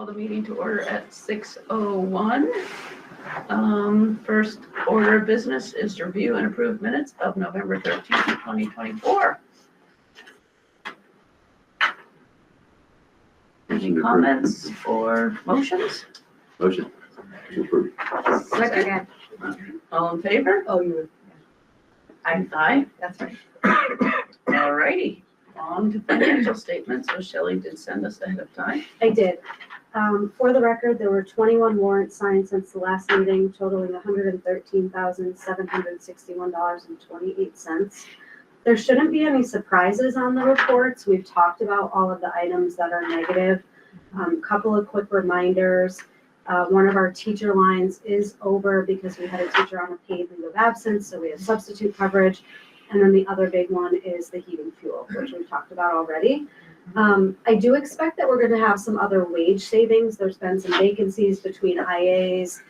the meeting to order at 6:01. First order of business is to review and approve minutes of November 13th, 2024. Any comments or motions? Motion to approve. Second. All in favor? Oh, you would. Aye. That's right. All righty. On to financial statements, which Shelley did send us ahead of time. I did. For the record, there were 21 warrants signed since the last meeting, totaling $113,761.28. There shouldn't be any surprises on the reports. We've talked about all of the items that are negative. Couple of quick reminders. One of our teacher lines is over because we had a teacher on a paid leave of absence, so we have substitute coverage. And then the other big one is the heating fuel, which we've talked about already. I do expect that we're going to have some other wage savings. There's been some vacancies between IAs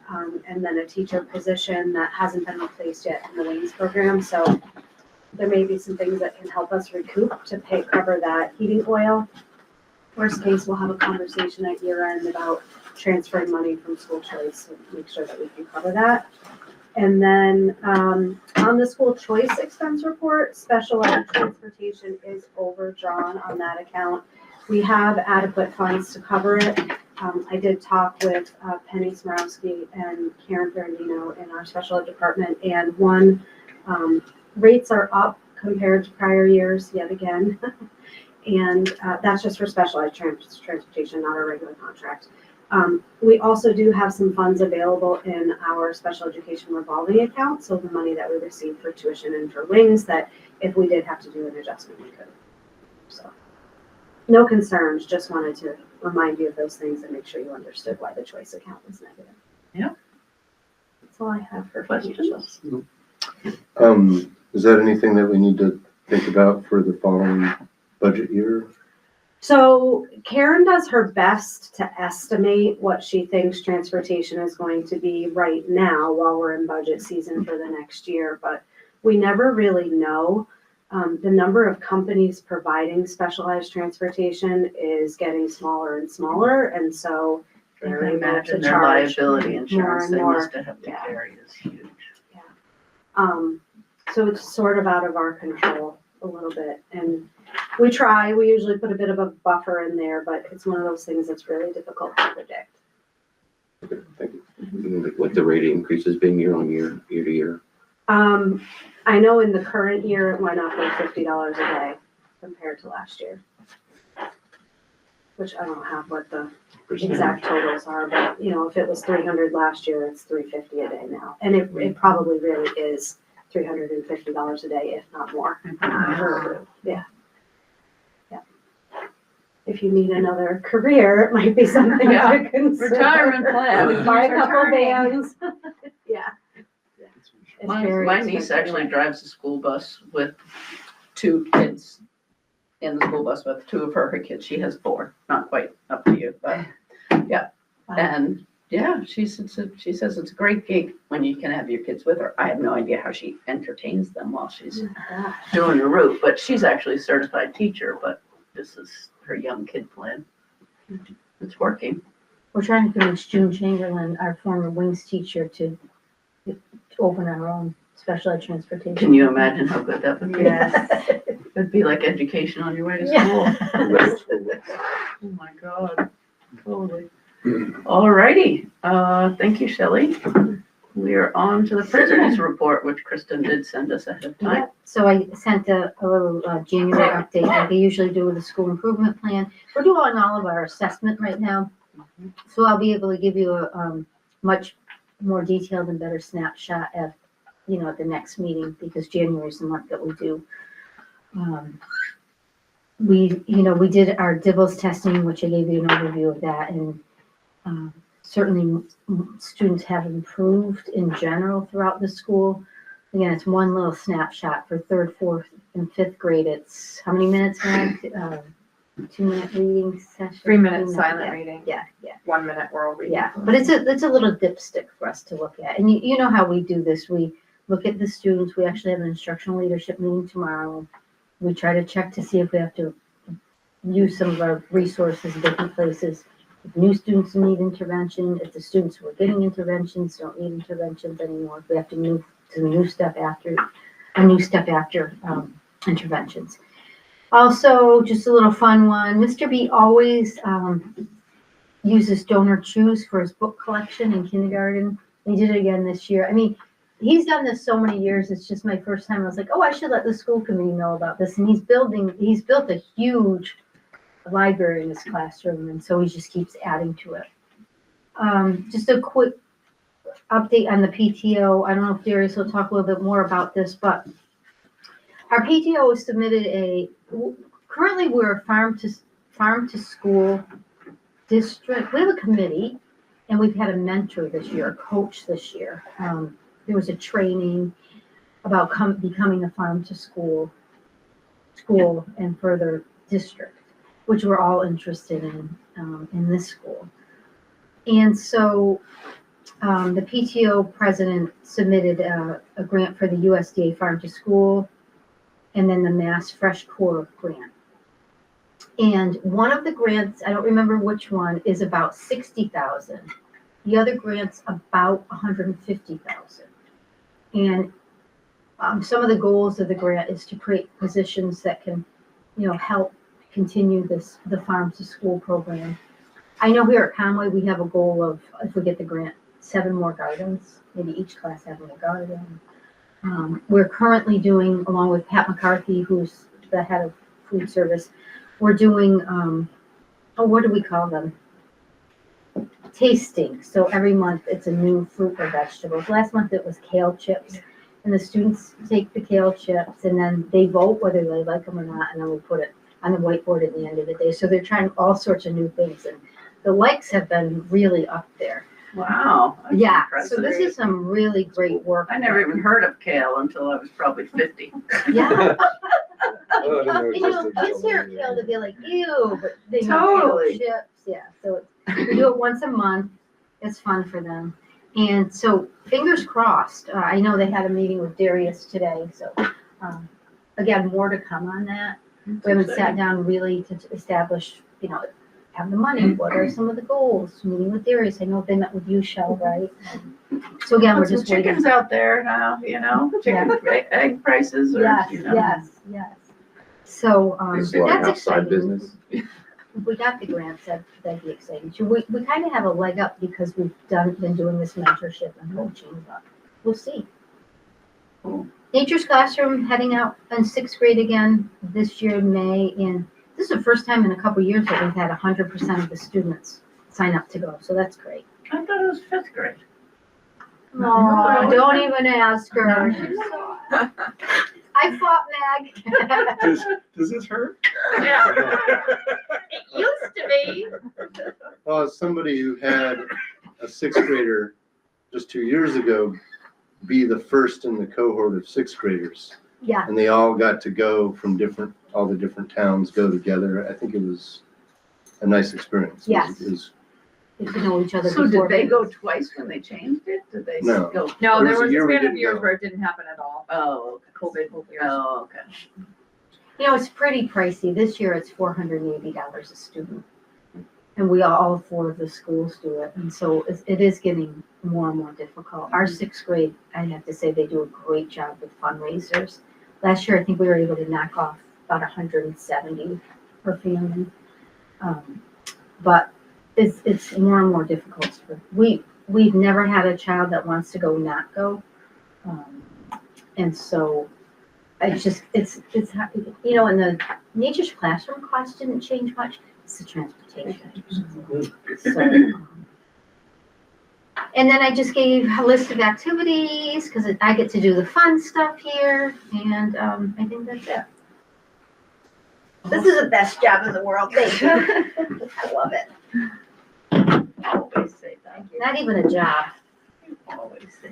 and then a teacher position that hasn't been replaced yet in the wings program. So there may be some things that can help us recoup to cover that heating oil. Worst case, we'll have a conversation at year end about transferring money from school choice to make sure that we can cover that. And then on the school choice expense report, special ed transportation is overdrawn on that account. We have adequate funds to cover it. I did talk with Penny Smorowski and Karen Ferrandino in our special ed department, and rates are up compared to prior years yet again. And that's just for special ed transportation, not a regular contract. We also do have some funds available in our special education revolving account. So the money that we receive for tuition and for wings, that if we did have to do an adjustment, we could. So no concerns, just wanted to remind you of those things and make sure you understood why the choice account was negative. Yeah. That's all I have for Questions? financials. Is that anything that we need to think about for the following budget year? So Karen does her best to estimate what she thinks transportation is going to be right now while we're in budget season for the next year, but we never really know. The number of companies providing specialized transportation is getting smaller and smaller, and so I they're can able to imagine their charge liability insurance and they more. must have to Yeah. carry is huge. So it's sort of out of our control a little bit, and we usually put a bit of a buffer in there, but it's one of those things that's really difficult to predict. Okay, thank you. What the rate increases been year on year, year to year? I know in the current year, it went up like $50 a day compared to last year. Which I don't have what the exact totals are, but if it was 300 last year, it's 350 a day now. And it probably really is $350 a day, if not more. Yeah. If you need another career, it might be something to consider. Retirement plan. Buy a couple vans. Yeah. My niece actually drives a school bus with 2 kids in the school bus with 2 of her kids. She has 4, not quite up to you, but yeah. And yeah, she says it's a great gig when you can have your kids with her. I have no idea how she entertains them while she's doing the route, but she's actually a certified teacher, but this is her young kid plan. It's working. We're trying to convince June Chamberlain, our former wings teacher, to open our own special ed transportation. Can you imagine how good that would be? Yes. It'd be like education on your way to school. Yeah. Oh my God, totally. All righty, thank you, Shelley. We are on to the principal's report, which Kristen did send us ahead of time. Yeah, so I sent a little January update like I usually do with the school improvement plan. We're doing all of our assessment right now, so I'll be able to give you a much more detailed and better snapshot at the next meeting, because January is the month that we do. We did our DIBELS testing, which I gave you an overview of that, and certainly students have improved in general throughout the school. Again, it's one little snapshot for 3rd, 4th, and 5th grade. It's how many minutes, Meg? 2-minute reading session. 3 minutes silent reading. Yeah. 1 minute oral reading. Yeah, but it's a little dipstick for us to look at. And you know how we do this. We look at the students. We actually have an instructional leadership meeting tomorrow. We try to check to see if we have to use some of our resources in different places. if new students need intervention, if the students who are getting interventions don't need interventions anymore, if we have to move to the new step after, interventions. Also, just a little fun one, Mr. B always, uses donor choose for his book collection in kindergarten. He did it again this year. I mean, he's done this so many years. It's just my first time. I was like, oh, I should let the school committee know about this. And he's built a huge library in his classroom. And so he just keeps adding to it. Just a quick update on the PTO. I don't know if Darius will talk a little bit more about this, but our PTO has submitted currently we're a farm to school district. We have a committee, and we've had a mentor this year, a coach this year. There was a training about becoming a farm to school and further district, which we're all interested in this school. And so the PTO president submitted a grant for the USDA Farm to School, and then the Mass Fresh Core grant. And one of the grants, I don't remember which one, is about $60,000. The other grant's about $150,000. And some of the goals of the grant is to create positions that can, help continue the farm to school program. I know here at Conway we have a goal of, if we get the grant, 7 more gardens, maybe each class having a garden. We're currently doing, along with Pat McCarthy, who's the head of food service, we're doing, what do we call them? Tasting. So every month it's a new fruit or vegetables. Last month it was kale chips. And the students take the kale chips and then they vote whether they like them or not. And then we put it on the whiteboard at the end of the day. So they're trying all sorts of new things. And the likes have been really up there. Wow. That's Yeah. impressive. So this is some really great work. I never even heard of kale until I was probably 50. Yeah. Oh, I didn't know it You know, existed kids until hear then, kale to be like, ew, but they Totally. know kale chips. Yeah, so we do it once a month. It's fun for them. And so fingers crossed. I know they had a meeting with Darius today. So again, more to come on that. We haven't sat down really to establish, have the money. What are some of the goals? Meeting with Darius. I know they met with you, Shell, right? So again, we're Put some just waiting. chickens out there now, chicken egg prices or, Yes. So It's a lot of that's outside exciting. business. If we got the grants, that'd be exciting. So we kind of have a leg up because we've been doing this mentorship and coaching, but we'll see. Cool. Nature's Classroom heading out in 6th grade again this year in May, and this is the first time in a couple years that we've had 100% of the students sign up to go, so that's great. I thought it was 5th grade. Oh, don't even ask her. I fought Mag. Does this hurt? Yeah. It used to be. Well, as somebody who had a 6th grader just 2 years ago be the first in the cohort of 6th graders, Yeah, and they all got to go from all the different towns go together, I think it was a nice experience. Yes. It was, get to know each other. So did before they go games. twice when they changed it? Did they No. go? No, There there was a was a year we span of didn't years go. where it didn't happen at all. Oh, COVID years. oh, okay. It's pretty pricey. This year it's $480 a student. And all 4 of the schools do it. And so it is getting more and more difficult. Our 6th grade, I have to say, they do a great job with fundraisers. Last year, I think we were able to knock off about 170 per family. But it's more and more difficult. We've never had a child that wants to go not go. And so it's and the Nature's Classroom cost didn't change much. It's the transportation. So, and then I just gave a list of activities because I get to do the fun stuff here, and I think that's it. This is the best job in the world. Thank you. I love it. Always say that. Not even a job. Always say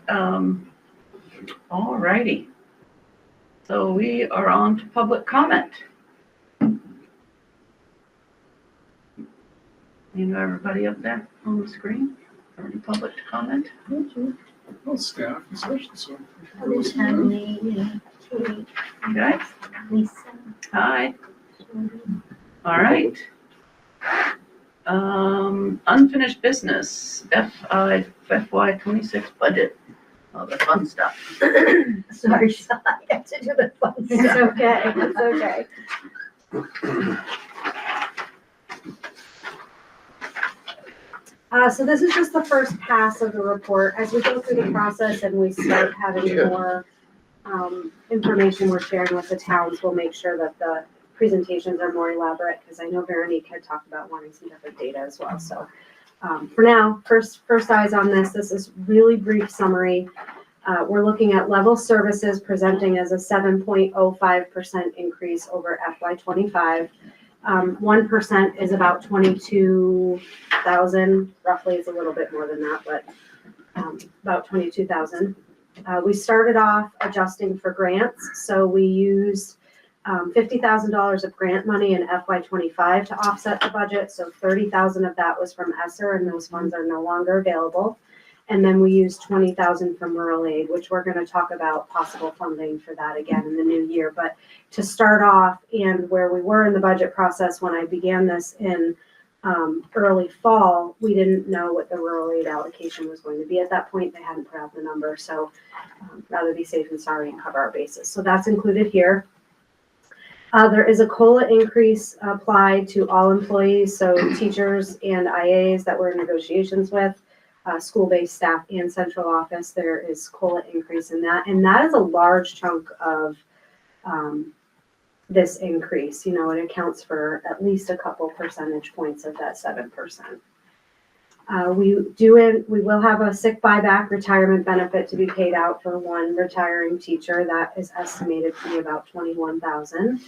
that. All righty. So we are on to public comment. Everybody up there on the screen? Any public comment? Well, staff, especially so. This time, Kate, You guys? Lisa. Hi. All right. Unfinished business, FY 26 budget, all the fun stuff. Sorry, Sean, I have to do the fun It's stuff. okay, it's okay. So this is just the first pass of the report. As we go through the process and we start having more information we're sharing with the towns, we'll make sure that the presentations are more elaborate, because I know Veronique had talked about wanting some different data as well. So for now, first eyes on this is really brief summary. We're looking at level services presenting as a 7.05% increase over FY 25. 1% is about 22,000, roughly. It's a little bit more than that, but about 22,000. We started off adjusting for grants, so we used $50,000 of grant money in FY 25 to offset the budget. So 30,000 of that was from ESSER, and those funds are no longer available. And then we used 20,000 from rural aid, which we're going to talk about possible funding for that again in the new year. But to start off, and where we were in the budget process when I began this in early fall, we didn't know what the rural aid allocation was going to be at that point. They hadn't put out the number, so rather be safe than sorry and cover our bases. So that's included here. There is a COLA increase applied to all employees, so teachers and IAs that we're in negotiations with, school-based staff and central office. There is COLA increase in that, and that is a large chunk of this increase. You know, it accounts for at least a couple percentage points of that 7%. We will have a sick buyback retirement benefit to be paid out for one retiring teacher. That is estimated to be about 21,000.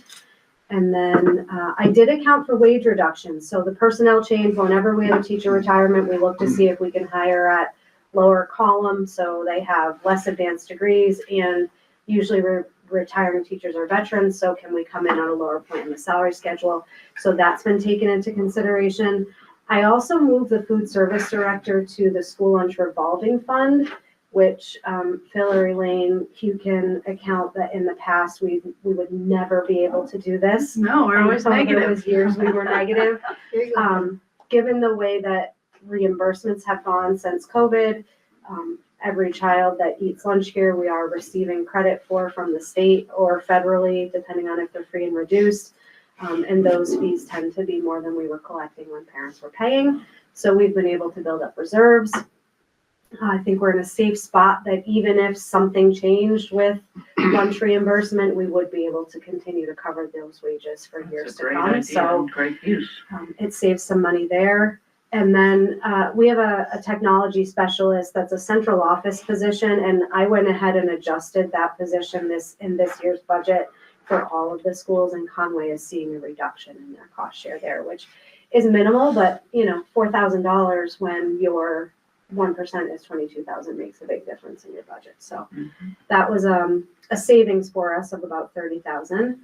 And then I did account for wage reductions. So the personnel change, whenever we have a teacher retirement, we look to see if we can hire at lower column so they have less advanced degrees, and usually retiring teachers are veterans, so can we come in on a lower point in the salary schedule? So that's been taken into consideration. I also moved the food service director to the school lunch revolving fund, which Hillary Lane, Hugh can account that in the past we would never be able to do this. No, we're always There negative. was years we were negative. Given the way that reimbursements have gone since COVID, every child that eats lunch here, we are receiving credit for from the state or federally, depending on if they're free and reduced. And those fees tend to be more than we were collecting when parents were paying. So we've been able to build up reserves. I think we're in a safe spot that even if something changed with lunch reimbursement, we would be able to continue to cover those wages for years to come. So great use. it saves some money there. And then we have a technology specialist that's a central office position, and I went ahead and adjusted that position in this year's budget for all of the schools, and Conway is seeing a reduction in their cost share there, which is minimal, but you know, $4,000 when your 1% is 22,000 makes a big difference in your budget. So that was a savings for us of about 30,000.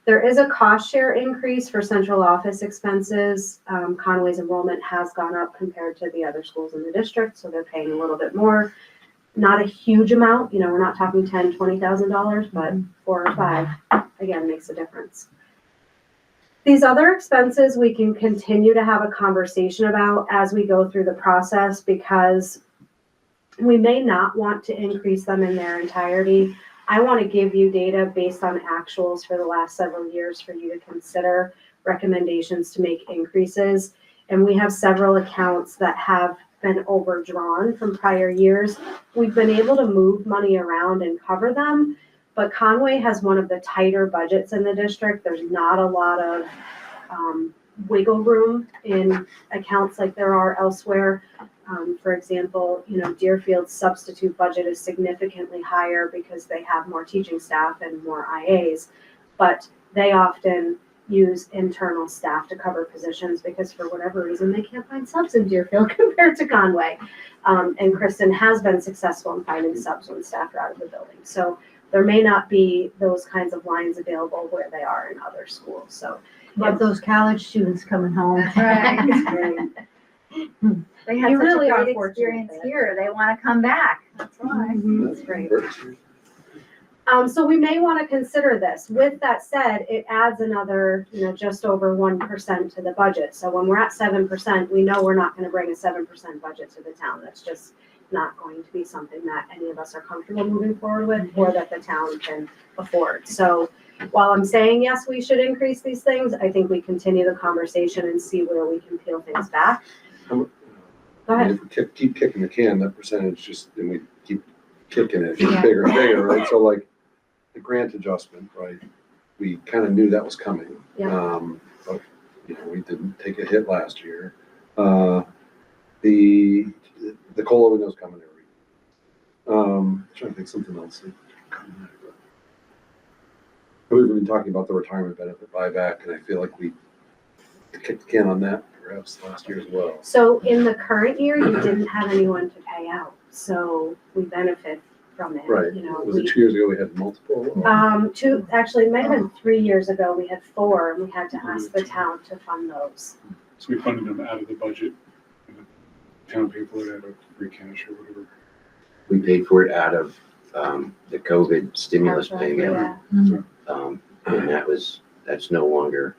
There is a cost share increase for central office expenses. Conway's enrollment has gone up compared to the other schools in the district, so they're paying a little bit more. Not a huge amount, you know, we're not talking $10,000, $20,000, but 4 or 5, again, makes a difference. These other expenses we can continue to have a conversation about as we go through the process, because we may not want to increase them in their entirety. I want to give you data based on actuals for the last several years for you to consider recommendations to make increases. And we have several accounts that have been overdrawn from prior years. We've been able to move money around and cover them, but Conway has one of the tighter budgets in the district. There's not a lot of wiggle room in accounts like there are elsewhere. For example, you know, Deerfield's substitute budget is significantly higher because they have more teaching staff and more IAs, but they often use internal staff to cover positions because for whatever reason they can't find subs in Deerfield compared to Conway. And Kristen has been successful in finding subs when staff are out of the building. So there may not be those kinds of lines available where they are in other schools. So Love those college students coming home. That's right. it's great. They had You such really a are great fortunate experience there. here. They want to come back. That's why. That's great. So we may want to consider this. With that said, it adds another, just over 1% to the budget. So when we're at 7%, we know we're not going to bring a 7% budget to the town. That's just not going to be something that any of us are comfortable moving forward with or that the town can afford. So while I'm saying, yes, we should increase these things, I think we continue the conversation and see where we can peel things back. Go ahead. If we keep kicking the can, that percentage then we keep kicking it, Yeah. gets bigger and bigger, right? So like the grant adjustment, right? We kind of knew that was coming. Yeah. But, we didn't take a hit last year. The COLA window's coming every year. Trying to think something else. We've been talking about the retirement benefit buyback, and I feel like we kicked the can on that perhaps last year as well. So in the current year, you didn't have anyone to pay out, so we benefit from it. Right. Was it 2 years ago we had multiple? Actually, it might have been 3 years ago, we had 4, and we had to ask the town to fund those. So we funded them out of the budget, and the town paid for it out of free cash or whatever. We paid for it out of the COVID stimulus payment. Yeah. And that's no longer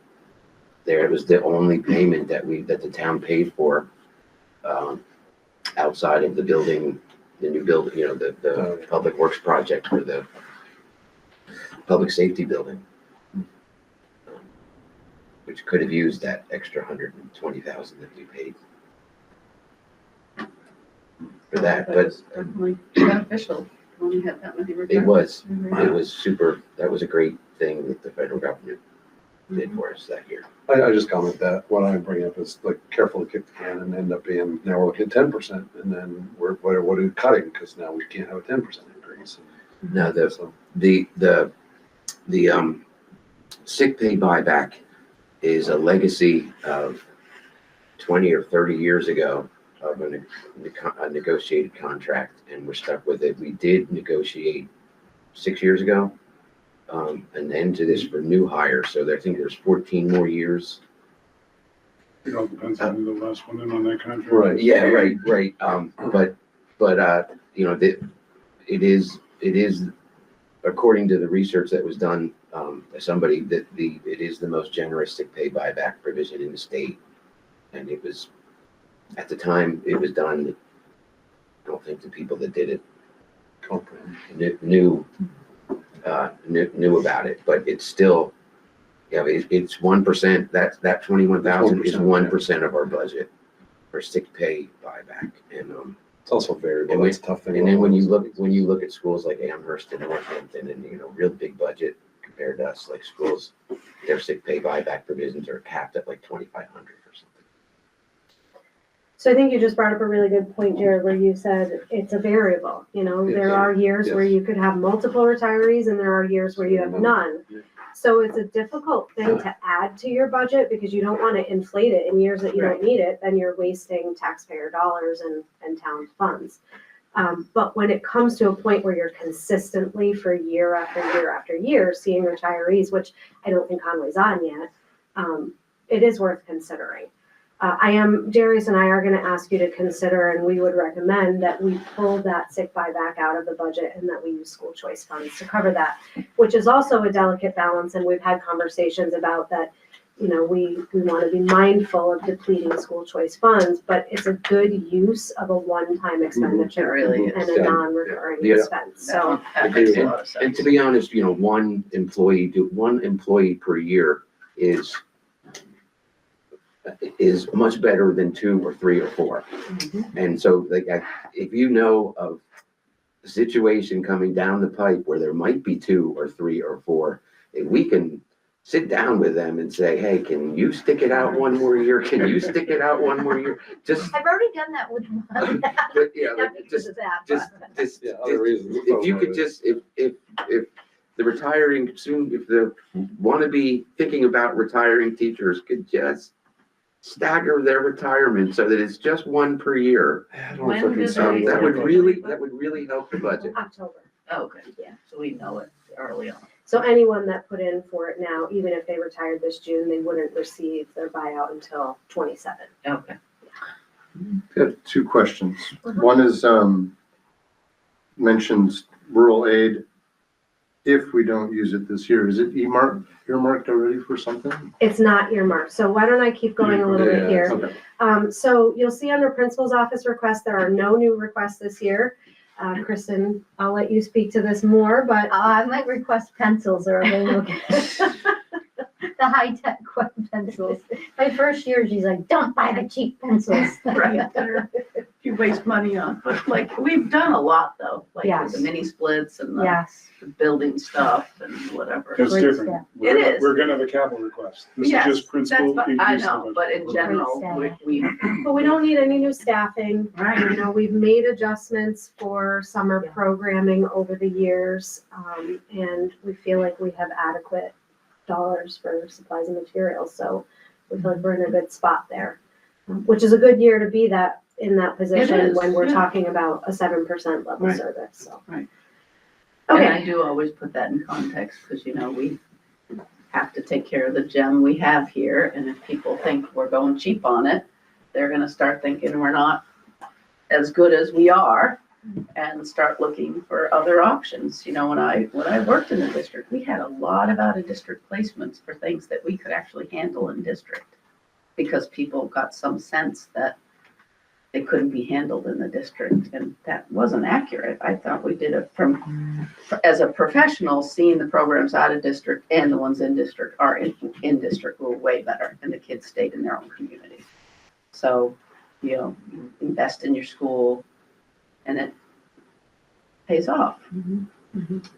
there. It was the only payment that the town paid for outside of the building, the new building, the public works project for the public safety building, which could have used that extra $120,000 that we paid for that, but was definitely beneficial when we had that many it retirements. was super. That was a great thing that the federal government did for us that year. I just comment that what I'm bringing up is like careful to kick the can and end up being, now we're looking at 10%, and then what are we cutting? Because now we can't have a 10% increase. Now the sick pay buyback is a legacy of 20 or 30 years ago of a negotiated contract, and we're stuck with it. We did negotiate 6 years ago, an end to this for new hires. So I think there's 14 more years. It all depends on the last one in on that contract. Right. Yeah, right. But it is according to the research that was done by somebody that it is the most generous sick pay buyback provision in the state, and it was at the time it was done. I don't think the people that did it knew about it, but it's still, it's 1%. That 21,000 is 1% of our budget for sick pay buyback, and It's also variable. That's a tough thing. and then when you look at schools like Amherst and Northampton, and real big budget compared to us, like schools, their sick pay buyback provisions are capped at like 2,500 or something. So I think you just brought up a really good point, Jared, where you said it's a variable. There are years where you could have multiple retirees and there are years where you have none. Yeah. So it's a difficult thing to add to your budget because you don't want to inflate it in years that you don't need it. Then you're wasting taxpayer dollars and town funds. But when it comes to a point where you're consistently for year after year after year seeing retirees, which I don't think Conway's on yet, it is worth considering. Darius and I are going to ask you to consider, and we would recommend that we pull that sick buyback out of the budget and that we use school choice funds to cover that, which is also a delicate balance. And we've had conversations about that. We want to be mindful of depleting school choice funds, but it's a good use of a one-time expenditure really and is. a non-recurring Yeah. expense. So That makes a lot of sense. And to be honest, one employee per year is much better than 2 or 3 or 4. And so if you know of a situation coming down the pipe where there might be 2 or 3 or 4, if we can sit down with them and say, hey, can you stick it out one more year? Can you stick it out one more year? Just, I've already done that with one. but, yeah, Not like, because of that, just, but. just, Other reasons. if you could just, if the retiring soon, if the wannabe thinking about retiring teachers could just stagger their retirement so that it's just 1 per year, When does it- that would really help the budget. October. Oh, okay, Yeah. so we know it early on. So anyone that put in for it now, even if they retired this June, they wouldn't receive their buyout until 27. Okay. Got 2 questions. Uh-huh. One is, mentions rural aid. if we don't use it this year, is it earmarked already for something? It's not earmarked, so why don't I keep going a little bit here? Okay. So you'll see under principal's office requests, there are no new requests this year. Kristen, I'll let you speak to this more, but I might request pencils or the high-tech pencils. My first year, she's like, don't buy the cheap pencils. Right, there, you waste money on, but like, we've done a lot though, like with Yes. the mini splits and the Yes. building stuff and whatever. That's Great different. step. We're- It is. We're gonna have a capital request. This is Yes, just principal That's, increase. I in the know, budget. but in general, we, But we don't need any new staffing. right, You know, we've made adjustments for summer programming over the years, and we feel like we have adequate dollars for supplies and materials, so we feel like we're in a good spot there. Which is a good year to be in that position is, when we're yeah. talking about a 7% level Right. service, so. Right. and I Okay, do always put that in context, because you know, we have to take care of the gem we have here, and if people think we're going cheap on it, they're gonna start thinking we're not as good as we are, and start looking for other options. You know, when I worked in the district, we had a lot of out-of-district placements for things that we could actually handle in district, because people got some sense that they couldn't be handled in the district, and that wasn't accurate. I thought we did it as a professional, seeing the programs out of district and the ones in district in district were way better, and the kids stayed in their own communities. So, you know, you invest in your school, and it pays off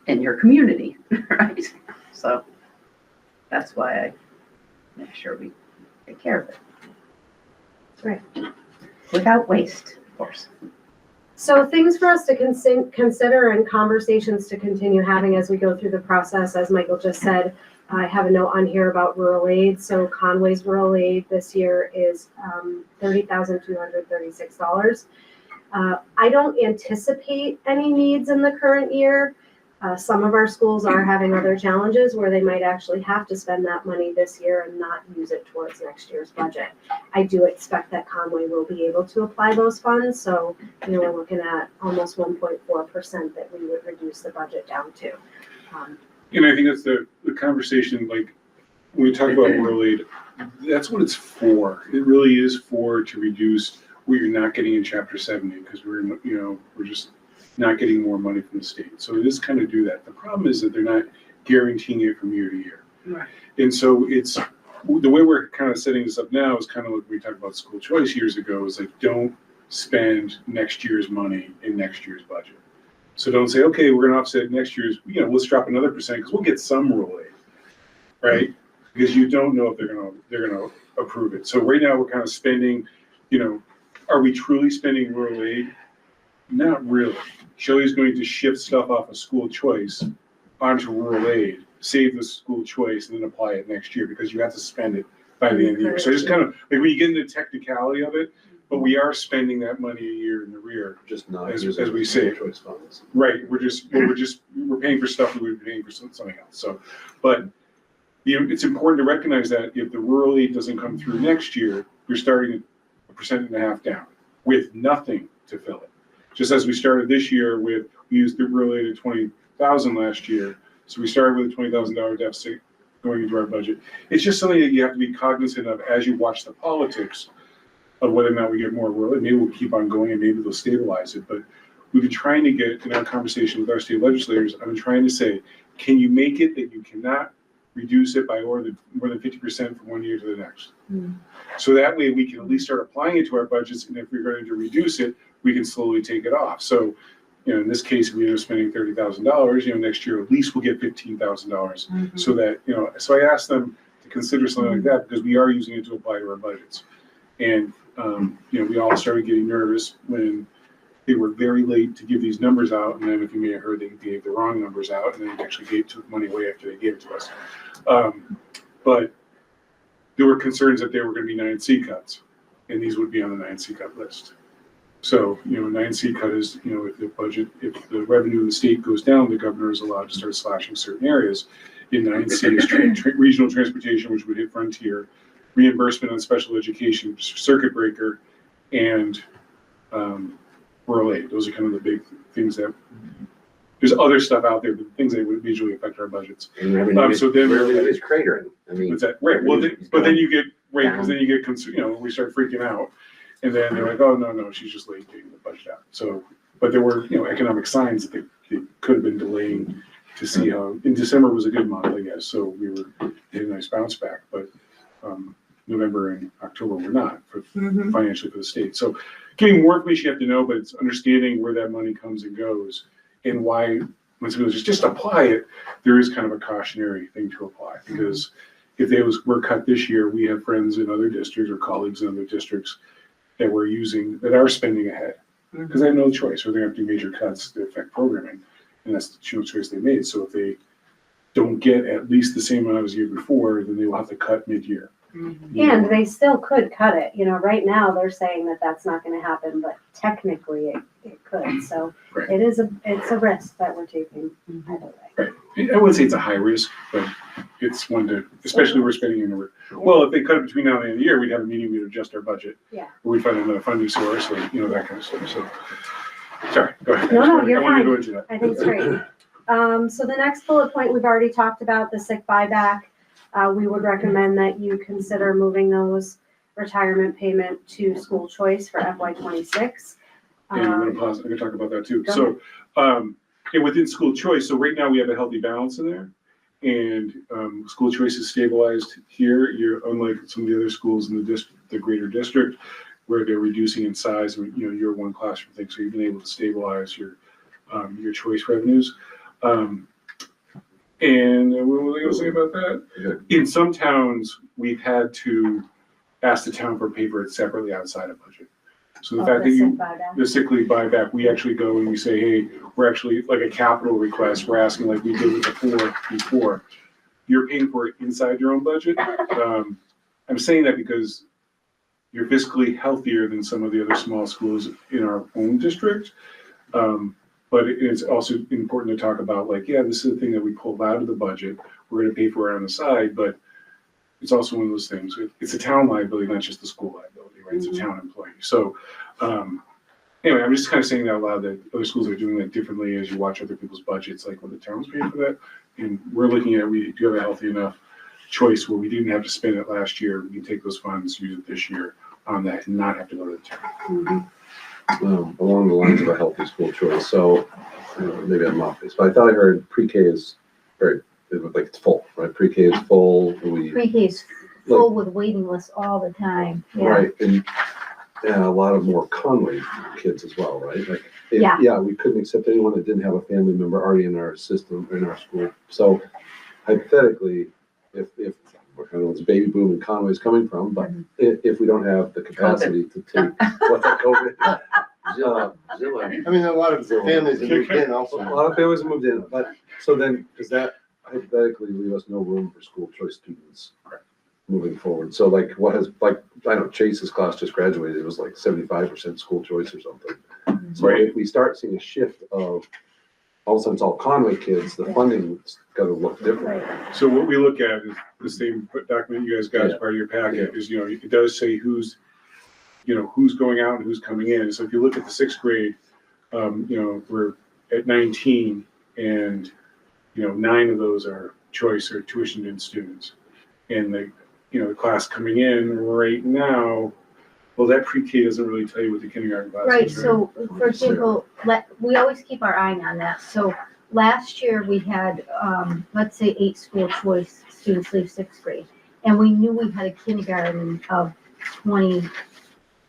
in your community, right? So that's why I make sure we take care of it. Right. Without waste, of course. so things for us to consider and conversations to continue having as we go through the process, as Michael just said. I have a note on here about rural aid. So Conway's rural aid this year is $30,236. I don't anticipate any needs in the current year. Some of our schools are having other challenges where they might actually have to spend that money this year and not use it towards next year's budget. I do expect that Conway will be able to apply those funds. So, you know, we're looking at almost 1.4% that we would reduce the budget down to. And I think that's the conversation, like, when we talk about rural aid, that's what it's for. It really is to reduce what you're not getting in Chapter 70, because we're just not getting more money from the state. So it is kind of do that. The problem is that they're not guaranteeing it from year to year. Right. And so it's, the way we're kind of setting this up now is kind of like we talked about school choice years ago, is like, don't spend next year's money in next year's budget. So don't say, okay, we're gonna offset next year's, let's drop another percent, because we'll get some rural aid, right? Because you don't know if they're gonna approve it. So right now, we're kind of spending, are we truly spending rural aid? Not really. Shelley's going to shift stuff off of school choice onto rural aid, save the school choice, and then apply it next year, because you have to spend it by the end of the year. So just kind of, like, when you get into the technicality of it, but we are spending that money a year in the rear. Just not As using we say. choice funds. Right, we're paying for stuff that we're paying for something else. So, but it's important to recognize that if the rural aid doesn't come through next year, you're starting 1.5% down with nothing to fill it. Just as we started this year we used the rural aid at $20,000 last year, so we started with a $20,000 deficit going into our budget. It's just something that you have to be cognizant of as you watch the politics of whether or not we get more rural aid. Maybe we'll keep on going and maybe they'll stabilize it, but we've been trying to get, in our conversation with our state legislators, I've been trying to say, can you make it that you cannot reduce it by more than 50% from one year to the next? So that way we can at least start applying it to our budgets, and if we're going to reduce it, we can slowly take it off. So, in this case, if we end up spending $30,000, next year at least we'll get $15,000. So that, so I asked them to consider something like that, because we are using it to apply to our budgets. And, we all started getting nervous when they were very late to give these numbers out. And then, if you may have heard, they gave the wrong numbers out, and then actually took money away after they gave it to us. But there were concerns that there were going to be 9C cuts, and these would be on the 9C cut list. So, 9C cut is, if the revenue of the state goes down, the governor is allowed to start slashing certain areas. In 9C is regional transportation, which would hit Frontier, reimbursement on special education, circuit breaker, and rural aid. Those are kind of the big things that there's other stuff out there, but things that would visually affect our budgets. And revenue So then we're revenue like- is cratering. I mean. What's that? Right, well, revenue is but then going you get, right, because down. then you get, we start freaking out. And then they're like, oh, no, she's just late getting the budget out. So, but there were, economic signs that they could have been delaying to see how, in December was a good month, I guess. So we had a nice bounce back, but November and October were not for financially for the state. So getting more information you have to know, but it's understanding where that money comes and goes and why, when someone goes, just apply it, there is kind of a cautionary thing to apply, because if they were cut this year, we have friends in other districts or colleagues in other districts that are spending ahead, because they have no choice, or they're going to have to do major cuts that affect programming, and that's the choice they made. So if they don't get at least the same amount as the year before, then they will have to cut mid-year. And they still could cut it, right now they're saying that that's not gonna happen, but technically it could, so Right. it's a risk that we're taking either way. Right. I wouldn't say it's a high risk, but it's one to, especially we're spending in well, if they cut it between now and the end of the year, we'd have a meeting, we'd adjust our budget. Yeah. Or we'd find another funding source, or, that kind of stuff, so. Sorry, go ahead. No, you're I wanted to fine. go into that. I think it's great. So the next bullet point, we've already talked about the sick buyback. We would recommend that you consider moving those retirement payment to school choice for FY '26. And I'm gonna pause, I'm gonna talk about that too. Go So, and within school choice, so right now we have a healthy balance in there. And, school choice is stabilized here. You're unlike some of the other schools in the greater district, where they're reducing in size, and, you're one classroom thing, so you've been able to stabilize your choice revenues. And what was I gonna say about that? In some towns, we've had to ask the town for pay for it separately outside of budget. So the fact that the sick leave buyback, we actually go and we say, hey, we're actually like a capital request, we're asking like we did with the before. You're paying for it inside your own budget. I'm saying that because you're fiscally healthier than some of the other small schools in our own district. But it's also important to talk about this is the thing that we pulled out of the budget. We're gonna pay for it on the side, but it's also one of those things. It's a town liability, not just the school liability, right? It's a town employee. So anyway, I'm just kind of saying that out loud, that other schools are doing that differently as you watch other people's budgets, like when the town's paying for that. And we're looking at, we do have a healthy enough choice where we didn't have to spend it last year. We can take those funds, use it this year on that, and not have to go to the town. Along the lines of a healthy school choice, so maybe I'm off this, but I thought I heard pre-K is it's full, right? Pre-K is full. Pre-K is full with waiting lists all the time, yeah. Right, and a lot of more Conway kids as well, right? Yeah. We couldn't accept anyone that didn't have a family member already in our system, in our school. So hypothetically, if I don't know, it's a baby boom and Conway's coming from, but if we don't have the capacity to take, what's that, COVID? Zilla. I mean, a lot of families have moved in A also. lot of families moved in, but, so then, does that hypothetically leave us no room for school choice students moving forward? So what has, I know Chase's class just graduated, it was 75% school choice or something. So if we start seeing a shift of, all of a sudden it's all Conway kids, the funding's gotta look different. So what we look at is the same document you guys got as part of your packet is, it does say who's going out and who's coming in. So if you look at the sixth grade, we're at 19 and, 9 of those are choice or tuition-in students. And the class coming in right now, well, that pre-K doesn't really tell you what the kindergarten class Right, is, right? so for example, we always keep our eye on that. So last year we had, let's say 8 school choice students leave sixth grade. And we knew we had a kindergarten of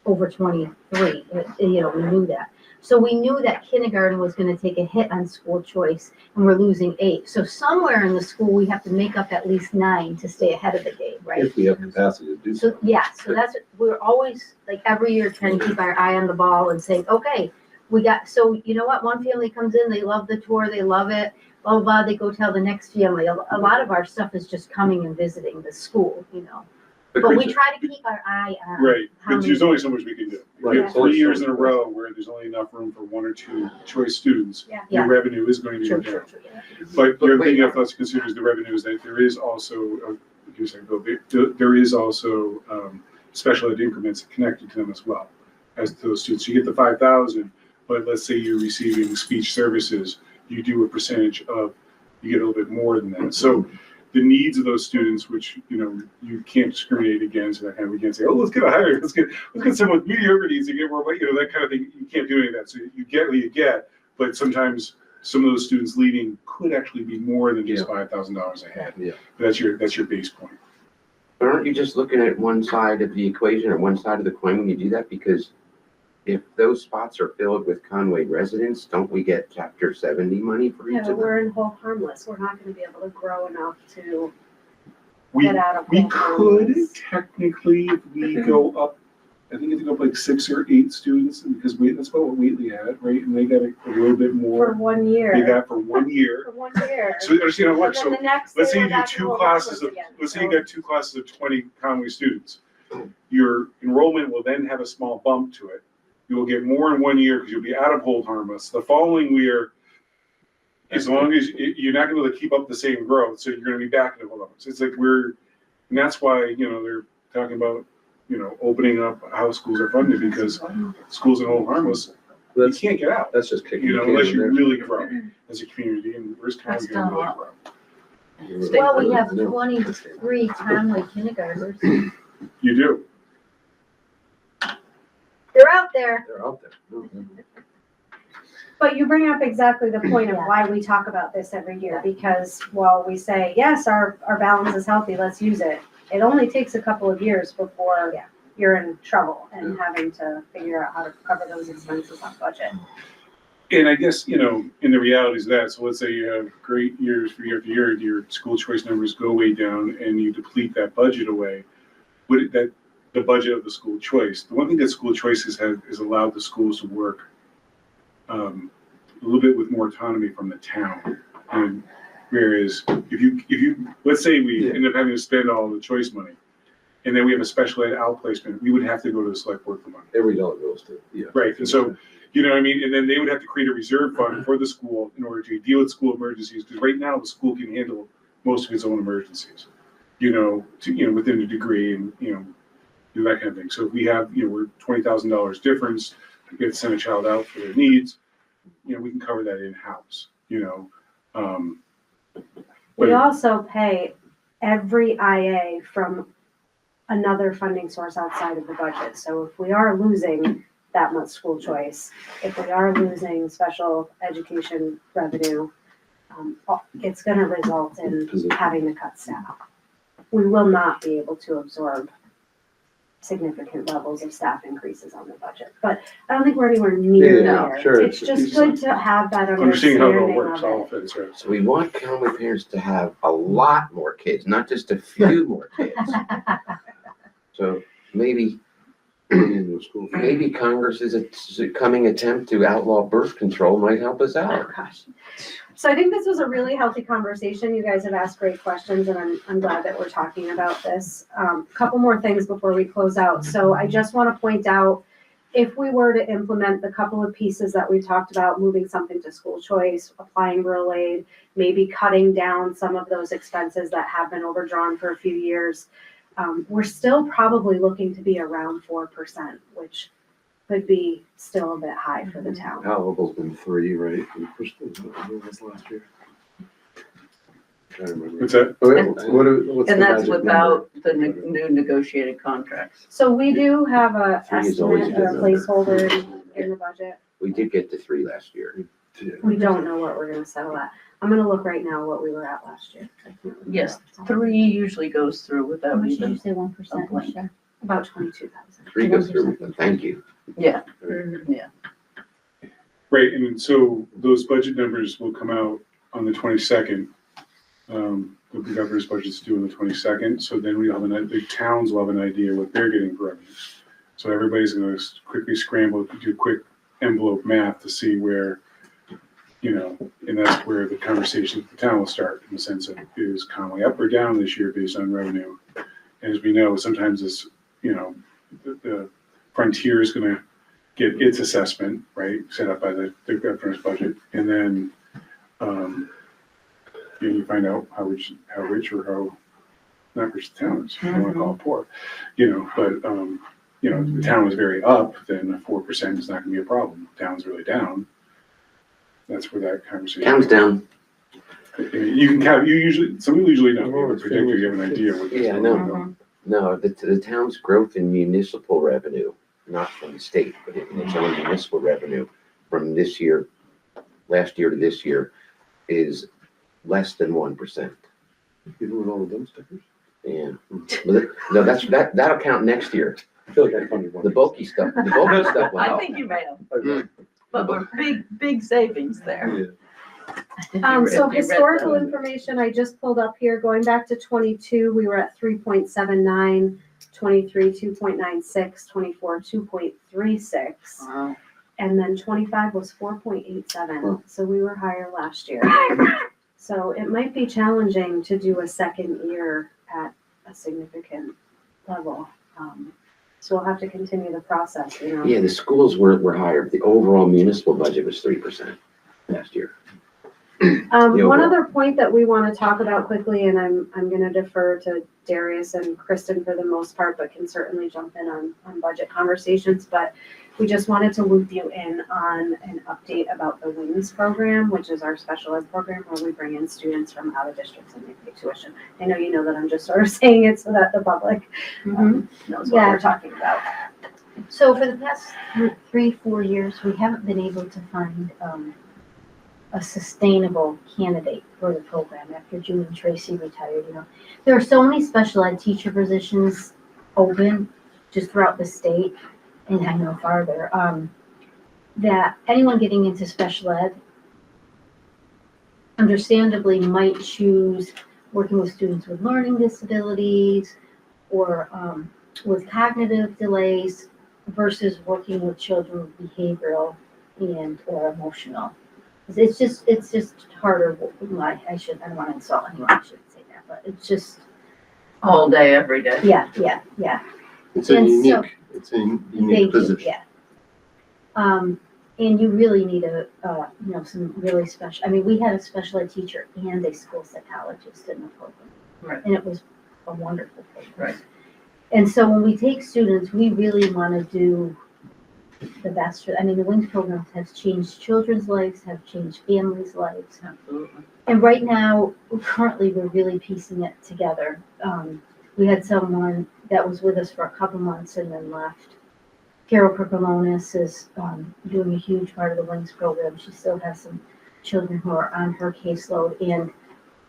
over 23, we knew that. So we knew that kindergarten was gonna take a hit on school choice and we're losing 8. So somewhere in the school, we have to make up at least 9 to stay ahead of the game, right? If we have capacity to do so. So, yeah, so we're always, every year trying to keep our eye on the ball and saying, okay, so you know what, one family comes in, they love the tour, they love it, blah, blah, blah, they go tell the next family. A lot of our stuff is just coming and visiting the school, But we try to keep our eye on. Right, how but there's many- only so much we can do. Right. We have 3 years in a row where there's only enough room for 1 or 2 choice students. Yeah. Yeah. Your revenue is going to Sure, go down. sure, sure. But the other thing wait. you have to consider is the revenue is that there is also, there is also special ed increments connected to them as well as to those students. You get the 5,000, but let's say you're receiving speech services, you do a percentage of, you get a little bit more than that. So the needs of those students, which, you can't discriminate against, that kind of, we can't say, oh, let's get someone with mediocre needs to get more, that kind of thing. You can't do any of that. So you get what you get, but sometimes some of those students leading could actually be more than just $5,000 a head. Yeah. That's your base point. But aren't you just looking at one side of the equation or one side of the coin when you do that? Because if those spots are filled with Conway residents, don't we get Chapter 70 money for each Yeah, of but them? we're in hold harmless. We're not gonna be able to grow enough to We, get out of we hold could harmless. technically, if we go up, I think if you go up like 6 or 8 students, because that's about what Whately had, right? And they got a little bit For more. 1 They year. got for 1 year. For 1 year. So understand how it works. But then So the next let's day say you we're do back in 2 hold classes harmless of, again. let's say So- you got 2 classes of 20 Conway students. Your enrollment will then have a small bump to it. You will get more in 1 year because you'll be out of hold harmless. The following year, as long as you're not going to be able to keep up the same growth, so you're going to be back in hold harmless. It's like and that's why, they're talking about, opening up how schools are funded, because schools in hold harmless, you That's, can't get out, that's just kicking. the can unless in you there. really grow as a community, and where's Conway That's going to done really well. grow? Well, we have No. 23 Conway kindergartners. You do. They're out there. They're out there. No, no. But you bring up exactly the point of Yeah. why we talk about this every year, because while we say, yes, our balance is healthy, let's use it. It only takes a couple of years before you're in trouble and having to figure out how to cover those expenses on budget. And I guess, in the realities of that, so let's say you have great years for year after year, your school choice numbers go way down and you deplete that budget away. The budget of the school choice, the one thing that school choices have is allowed the schools to work a little bit with more autonomy from the town. And whereas if you, let's say we end up having to spend all the choice money, and then we have a special ed outplacement, we would have to go to the select board for money. Every dollar goes to, yeah. Right, and so, you know what I mean, and then they would have to create a reserve fund for the school in order to deal with school emergencies, because right now the school can handle most of its own emergencies, within a degree, and, do that kind of thing. So if we have, we're $20,000 difference, we get to send a child out for their needs, we can cover that in-house, We also pay every IA from another funding source outside of the budget. So if we are losing that much school choice, if we are losing special education revenue, it's gonna result in having to cut staff. We will not be able to absorb significant levels of staff increases on the budget, but I don't think we're anywhere near Yeah, there. sure. It's just good to have that understanding how it all understanding works, of all it. fits, right? So we want Conway parents to have a lot more kids, not just a few more kids. So maybe Congress's coming attempt to outlaw birth control might help us Oh, out. gosh. So I think this was a really healthy conversation. You guys have asked great questions, and I'm glad that we're talking about this. Couple more things before we close out. So I just want to point out, if we were to implement the couple of pieces that we talked about, moving something to school choice, applying rural aid, maybe cutting down some of those expenses that have been overdrawn for a few years, we're still probably looking to be around 4%, which could be still a bit high for the town. Palatable's been 3, right? We pushed it, what was last year? I don't remember. What's that? What's And the that's magic without number? the new negotiated contracts. So we do have a 3 is always estimate a or a good placeholder in the budget. We did get to 3 last year. We don't know what we're gonna settle at. I'm gonna look right now what we were at last year. I can't remember. Yes, 3 usually goes through How without much did you even, say 1% this year? About 22,000. 3 goes through with them, thank you. yeah. Right, and so those budget numbers will come out on the 22nd. The governor's budget's due on the 22nd, so then the towns will have an idea what they're getting for revenues. So everybody's gonna quickly scramble to do quick envelope math to see where, and that's where the conversation with the town will start, in the sense of, is Conway up or down this year based on revenue? And as we know, sometimes it's, the frontier is gonna get its assessment, right, set up by the governor's budget, and then, you find out how rich or how not rich the town is, you don't wanna call it poor, but, if the town is very up, then 4% is not gonna be a problem. If the town's really down, That's where that conversation. Counts down. You can count, some people usually know, you have a predictor, you have an idea what. Yeah, I know. No, the town's growth in municipal revenue, not from the state, but in its own municipal revenue from this year, last year to this year, is less than 1%. Even with all the dump stickers? Yeah. No, that'll count next year. I feel like I funded one. The bulky stuff will I help. think you may have, Okay. but we're big savings there. Yeah. So You read historical that. information I just pulled up here, going back to 22, we were at 3.79, 23, 2.96, 24, 2.36. Wow. And then 25 was 4.87, so we were higher last year. So it might be challenging to do a second year at a significant level. So we'll have to continue the process, you know. Yeah, the schools were higher. The overall municipal budget was 3% last year. One other point that we want to talk about quickly, and I'm going to defer to Darius and Kristen for the most part, but can certainly jump in on budget conversations. But we just wanted to loop you in on an update about the WINGS program, which is our special ed program where we bring in students from out of districts and they pay tuition. I know you know that I'm just sort of saying it so that the public knows what we're talking about. So for the past 3-4 years, we haven't been able to find a sustainable candidate for the program after June and Tracy retired. You know, there are so many special ed teacher positions open just throughout the state, and I know farther, that anyone getting into special ed understandably might choose working with students with learning disabilities or with cognitive delays versus working with children with behavioral and or emotional. It's just harder. I don't want to insult anyone, I shouldn't say that, but it's just. All day, every day. Yeah. It's a And unique, They unique do, position. yeah. And you really need some really special, I mean, we had a special ed teacher and a school psychologist in the program. Right. And it was a wonderful program. Right. And so when we take students, we really want to do the best for, I mean, the WINGS program has changed children's lives, have changed families' lives. Absolutely. And right now, currently, we're really piecing it together. We had someone that was with us for a couple months and then left. Carol Pergamonis is doing a huge part of the WINGS program. She still has some children who are on her caseload, and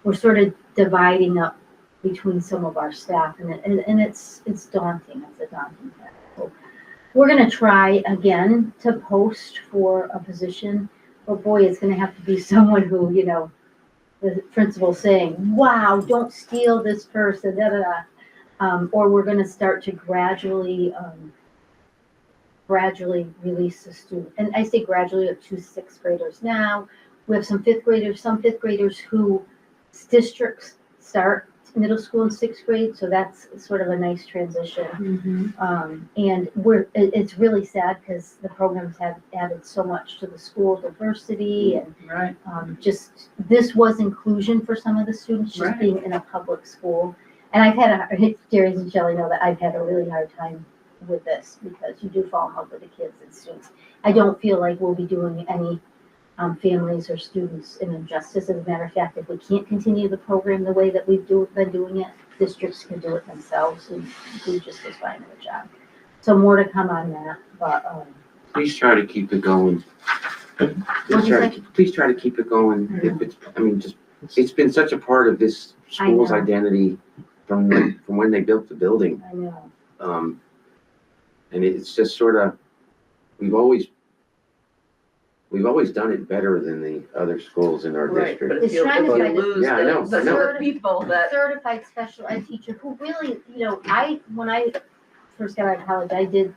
we're sort of dividing up between some of our staff, and it's daunting. It's a daunting task. So we're going to try again to post for a position, but boy, it's going to have to be someone who, you know, the principal saying, "Wow, don't steal this person," da da da. Or we're going to start to gradually release the student. And I say gradually, we have 2 6th graders now. We have some 5th graders who districts start middle school in 6th grade, so that's sort of a nice transition. And it's really sad because the programs have added so much to the school diversity and Right. just this was inclusion for some of the students just Right. being in a public school. And I've had Darius and Shelley know that I've had a really hard time with this because you do fall in love with the kids and students. I don't feel like we'll be doing any families or students an injustice. As a matter of fact, if we can't continue the program the way that we've been doing it, districts can do it themselves and do just as fine of a job. So more to come on that, but Please try to keep it going. Please try to keep it going. If it's, I mean, just, it's been such a part of this school's know. identity from when they built the building. I know. And it's just sort of, we've always done it better than the other schools in our Right, but district. if you It's trying to find lose Yeah, I know, the I know. sort of people that, Certified special ed teacher who really, you know, when I first got out of college, I did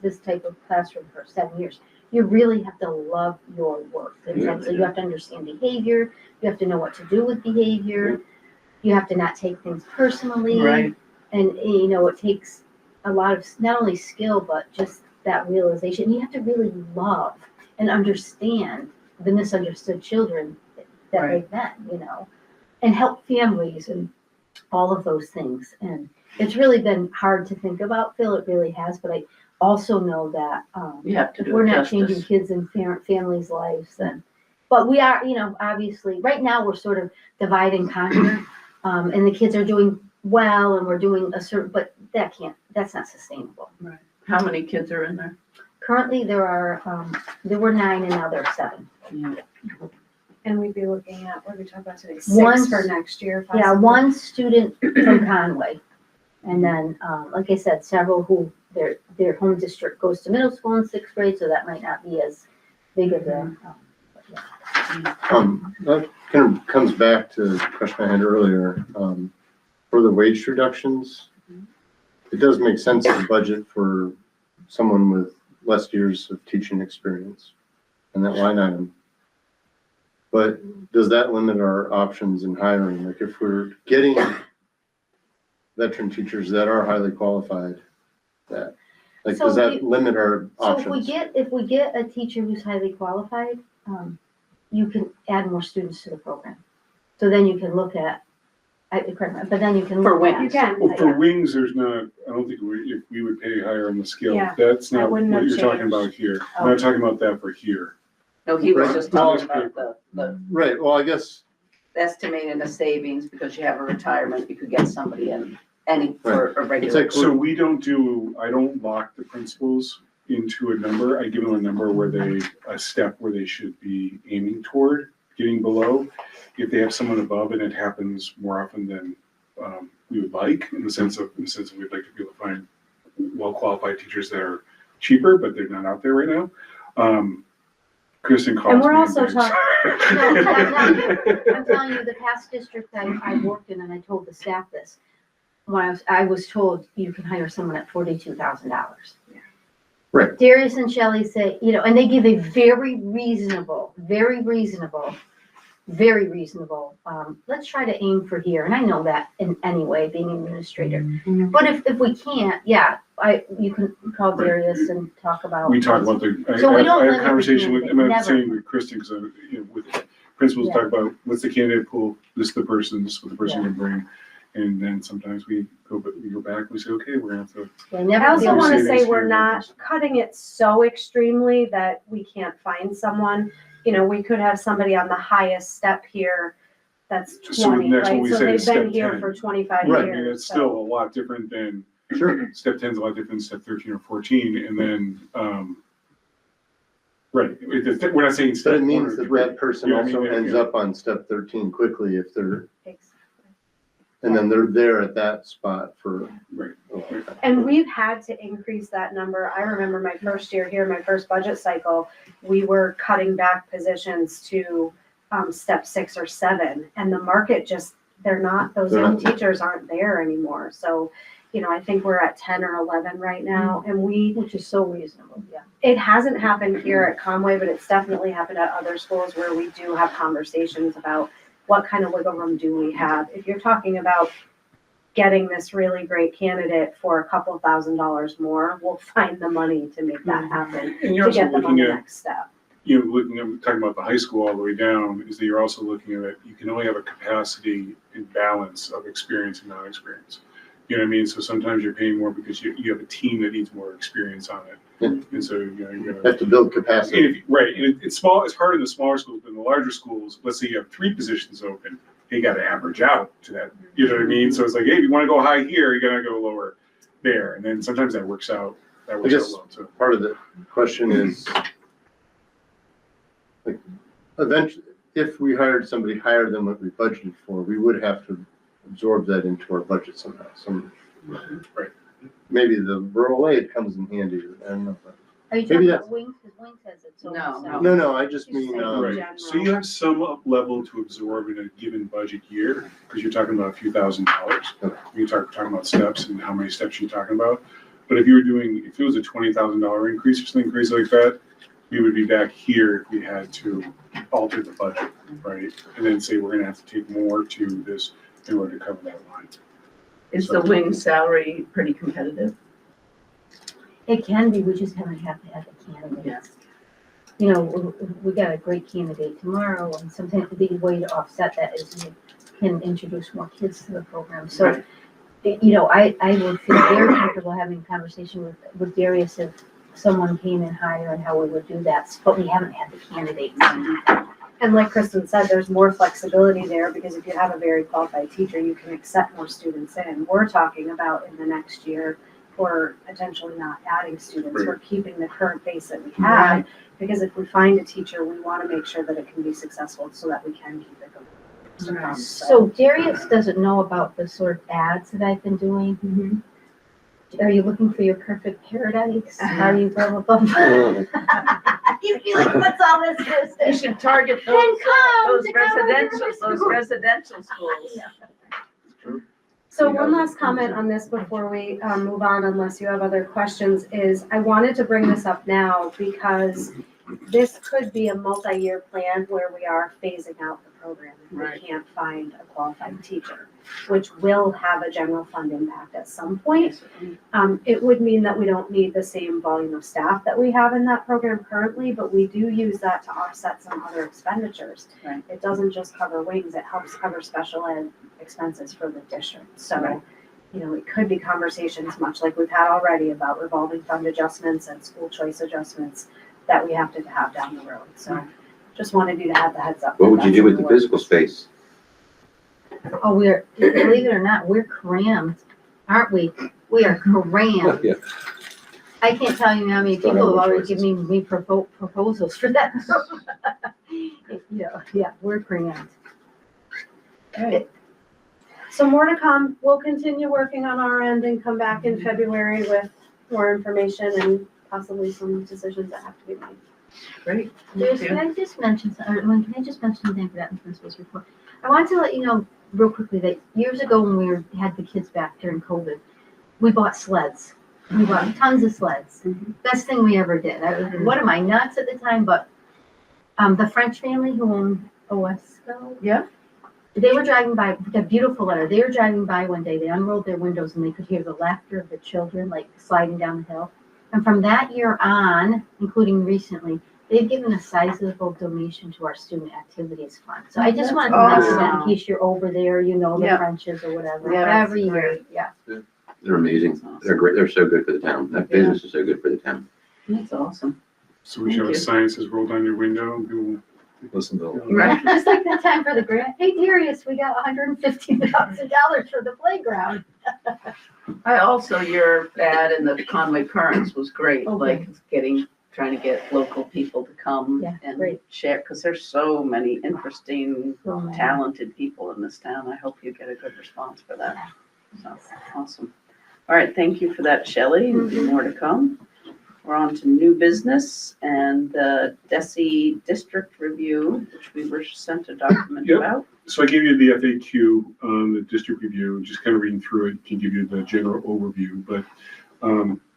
this type of classroom for 7 years. You really have to love your work. Yeah, So you have to understand behavior. You have to know what to do with behavior. You have to not take things personally. right, And, you know, it takes a lot of not only skill, but just that realization. You have to really love and understand the misunderstood children that Right. they've been, you know, and help families and all of those things. And it's really been hard to think about, Phil, it really has, but I also know that you have to if do we're it not changing justice. kids and families' lives, then, but we are, obviously, right now, we're sort of divide and conquer. And the kids are doing well, and we're doing but that's not sustainable. How many kids are in there? Currently, there were 9 and now there are 7. And we'd be looking at, what did we talk about today? One- 6 for next year. Yeah, possibly. 1 student from Conway. And then, like I said, several who their home district goes to middle school in 6th grade, so that might not be as big of a, That kind of comes back to the question I had earlier, for the wage reductions. It does make sense to budget for someone with less years of teaching experience and that line item. But does that limit our options in hiring? Like if we're getting veteran teachers that are highly qualified, does that limit our So options? if we get a teacher who's highly qualified, you can add more students to the program. So then you can look at, but then you can. For look at- You can. Well, for wings, there's not, I don't think we would pay higher on the scale. Yeah, That's that not what wouldn't have you're talking changed. about here. I'm not talking about that for here. No, he was Right. just talking about the Right, well, I guess, estimating the savings, because you have a retirement, you could get somebody in for a it's regular. like, So I don't lock the principals into a number. I give them a number a step where they should be aiming toward, getting below. If they have someone above, and it happens more often than we would like, in the sense of we'd like to be able to find well-qualified teachers that are cheaper, but they're not out there right now. Kristen calls me. And we're also begs. talking- No, I'm telling you, the past district I worked in, and I told the staff this, when I was told you can hire someone at $42,000. Right. Darius and Shelley say, and they give a very reasonable, let's try to aim for here, and I know that in any way, being an administrator. But if we can't, you can call Darius and talk about. We talk about So we don't I have limit a conversation with, the I'm not never. saying with Kristen, because with principals talk about what's the candidate pool, this is the person, this is what the person can bring. And then sometimes we go back, we say, okay, we're gonna have to. Never I also feel- want to savings say we're here. not cutting it so extremely that we can't find someone. We could have somebody on the highest step here that's So 20, next one right? we So say they've is been step here 10. for 25 Right, I mean, years. it's still a lot different than, sure, step 10 is a lot different than step 13 or 14, and then, right, we're not saying but step it 1 means or that 3. that person Yeah, I mean, also yeah, ends yeah. up on step 13 quickly if they're, Exactly. and then they're there at that spot for. Right. a long time. And we've had to increase that number. I remember my first year here, my first budget cycle, we were cutting back positions to step 6 or 7. And the market just, those They're young not- teachers aren't there anymore. So, I think we're at 10 or 11 right now. And Which is so reasonable, it hasn't happened here at Conway, but it's definitely happened at other schools where we do have conversations about what kind of wiggle room do we have. If you're talking about getting this really great candidate for a couple $1,000s more, we'll find the money to make that happen, And you're to also get them on looking the at, next step. talking about the high school all the way down, is that you're also looking at, you can only have a capacity and balance of experience and non-experience. You know what I mean? So sometimes you're paying more because you have a team that needs more experience on it. Yeah. And so, you're Have to build capacity. right, and it's small, it's hard in the smaller schools, but in the larger schools, let's say you have 3 positions open, you gotta average out to that, you know what I mean? So it's like, hey, if you wanna go high here, you gotta go lower there, and then sometimes that works out guess- well too. Part of the question is, like, eventually, if we hired somebody higher than what we budgeted for, we would have to absorb that into our budget somehow, Right. Maybe the rural aid comes in handy, I don't know. but- Are you Maybe talking that's- about Wings? Because Wings has its own. No, set. No, I just mean, Right, so you have some level to absorb in a given budget year, because you're talking about a few $1,000s. Okay. You're talking about steps and how many steps you're talking about. But if it was a $20,000 increase or something crazy like that, we would be back here if we had to alter the budget, right? And then say, we're gonna have to take more to this in order to cover that line. Is the wing salary pretty competitive? It can be, we just haven't had to have the candidates. We got a great candidate tomorrow, and sometimes the way to offset that is you can introduce more kids to the program. So, Right. I would feel very comfortable having a conversation with Darius if someone came in higher and how we would do that, but we haven't had the candidates. And like Kristen said, there's more flexibility there because if you have a very qualified teacher, you can accept more students in. We're talking about in the next year, we're potentially not adding students, we're keeping the current base that we had. Because if we find a teacher, we want to make sure that it can be successful so that we can keep it going. Right. So Darius doesn't know about the sort of ads that I've been doing. Mhm. Are you looking for your perfect paradise? Are you blah, blah, blah? You'd be like, what's all this You business? should target Then those, come those to Conway residential, residential schools. So one last comment on this before we move on, unless you have other questions, is I wanted to bring this up now because this could be a multi-year plan where we are phasing out the program if Right. we can't find a qualified teacher, which will have a general fund impact at some point. It would mean that we don't need the same volume of staff that we have in that program currently, but we do use that to offset some other expenditures. Right. It doesn't just cover wings, it helps cover special ed expenses for the district. So, Right. you know, it could be conversations much like we've had already about revolving fund adjustments and school choice adjustments that we have to have down the road. So just wanted you to have the heads up. What would you That's do with in the works. physical space? Oh, believe it or not, we're crammed, aren't we? We are crammed. Yeah. I can't tell you how many Don't people have have no already choices. given me proposals for that. Yeah, we're crammed. So more to come. We'll continue working on our end and come back in February with more information and possibly some decisions that have to be made. Great. There's, can I just mention something for that in principal's report? I wanted to let you know real quickly that years ago when had the kids back during COVID, we bought sleds. We bought tons of sleds. Best thing we ever did. What am I, nuts at the time? But the French family who owned OSCO. Yeah. They were driving by, a beautiful letter. They were driving by one day. They unrolled their windows and they could hear the laughter of the children like sliding down the hill. And from that year on, including recently, they've given a sizable donation to our student activities fund. So I just That's wanted to mention that in awesome. case you're over there, you know, the Yeah. Frenches or whatever. Yeah, that's Every year, great. yeah. They're amazing. They're great. They're so good for the town. That business is so good for the town. That's awesome. So we should have a Thank you. sign that says roll down your window and people. Listen to. Right. Just like that time for the grant. Hey Darius, we got $150,000 for the playground. I also, your ad in the Conway Currents was great, Okay. like trying to get local people to come Yeah, and great. share, because there's so many interesting, So many. talented people in this town. I hope you get a good response for that. So, awesome. All right, thank you for that, Shelley. More to come. We're on to new business and the DESI district review, which we were sent a document Yep. about. So I gave you the FAQ on the district review, just kind of reading through it can give you the general overview, but